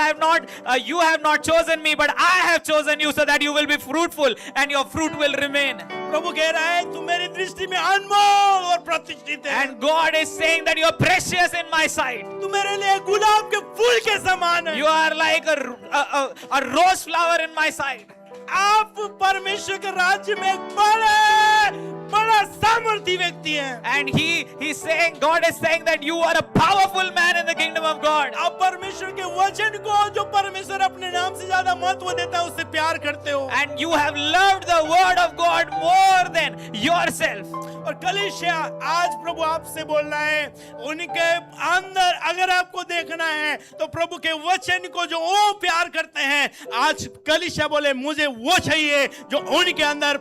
you have not chosen me, but I have chosen you so that you will be fruitful and your fruit will remain. प्रभु कह रहा है तुम मेरी दृष्टि में अनमोल और प्रतिष्ठित है। And God is saying that you are precious in my sight. तुम मेरे लिए गुलाब के फूल के समान है। You are like a rose flower in my sight. आप परमेश्वर के राज्य में एक बड़ा सामर्थी व्यक्ति हैं। And he's saying, God is saying that you are a powerful man in the kingdom of God. आप परमेश्वर के वचन को, जो परमेश्वर अपने नाम से ज्यादा महत्व देता है, उससे प्यार करते हो। And you have loved the word of God more than yourself. और कलीसिया आज प्रभु आपसे बोल रहा है, उनके अंदर अगर आपको देखना है तो प्रभु के वचन को जो वो प्यार करते हैं, आज कलीसिया बोले मुझे वो चाहिए जो उनके अंदर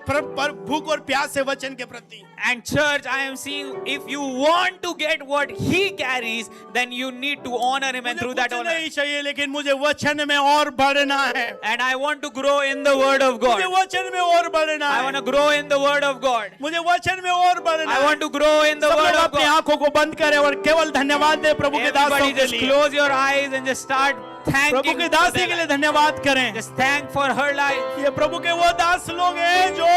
भूख और प्यास है वचन के प्रति। And church, I am seeing if you want to get what he carries, then you need to honor him, and मुझे through that कुछ honor. नहीं चाहिए लेकिन मुझे वचन में और बढ़ना है। And I want to grow in the word of God. मुझे वचन में और बढ़ना I है। want to grow in the word of God. मुझे वचन में और बढ़ना I है। want to grow in the सब word लोग of अपनी God. आंखों को बंद करें और केवल धन्यवाद दे प्रभु के दासों Everybody के just लिए। close your eyes and just start Prabhu thanking की for दासी their के लिए life. धन्यवाद करें। Just thank for her life. ये प्रभु के वो दास लोग हैं जो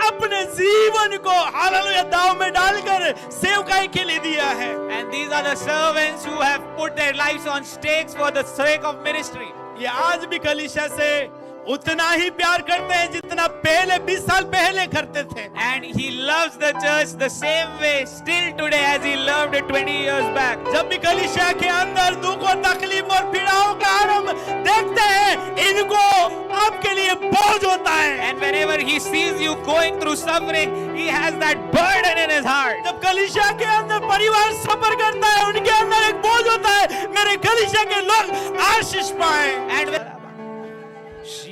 अपने जीवन को हालेलुया दांव में डालकर सेवकाई के लिए दिया है। And these are the servants who have put their lives on stakes for the sake of ministry. ये आज भी कलीसिया से उतना ही प्यार करते हैं जितना पहले 20 साल पहले करते थे। And he loves the church the same way still today as he loved it 20 years back. जब भी कलीसिया के अंदर दुख और तकलीफ और पीड़ाओं का आरंभ देखते हैं, इनको आपके लिए बोझ होता है। And whenever he sees you going through suffering, he has that burden in his heart. जब कलीसिया के अंदर परिवार सफर करता है, उनके अंदर एक बोझ होता है, मेरे कलीसिया के लोग आशीष पाएं। And when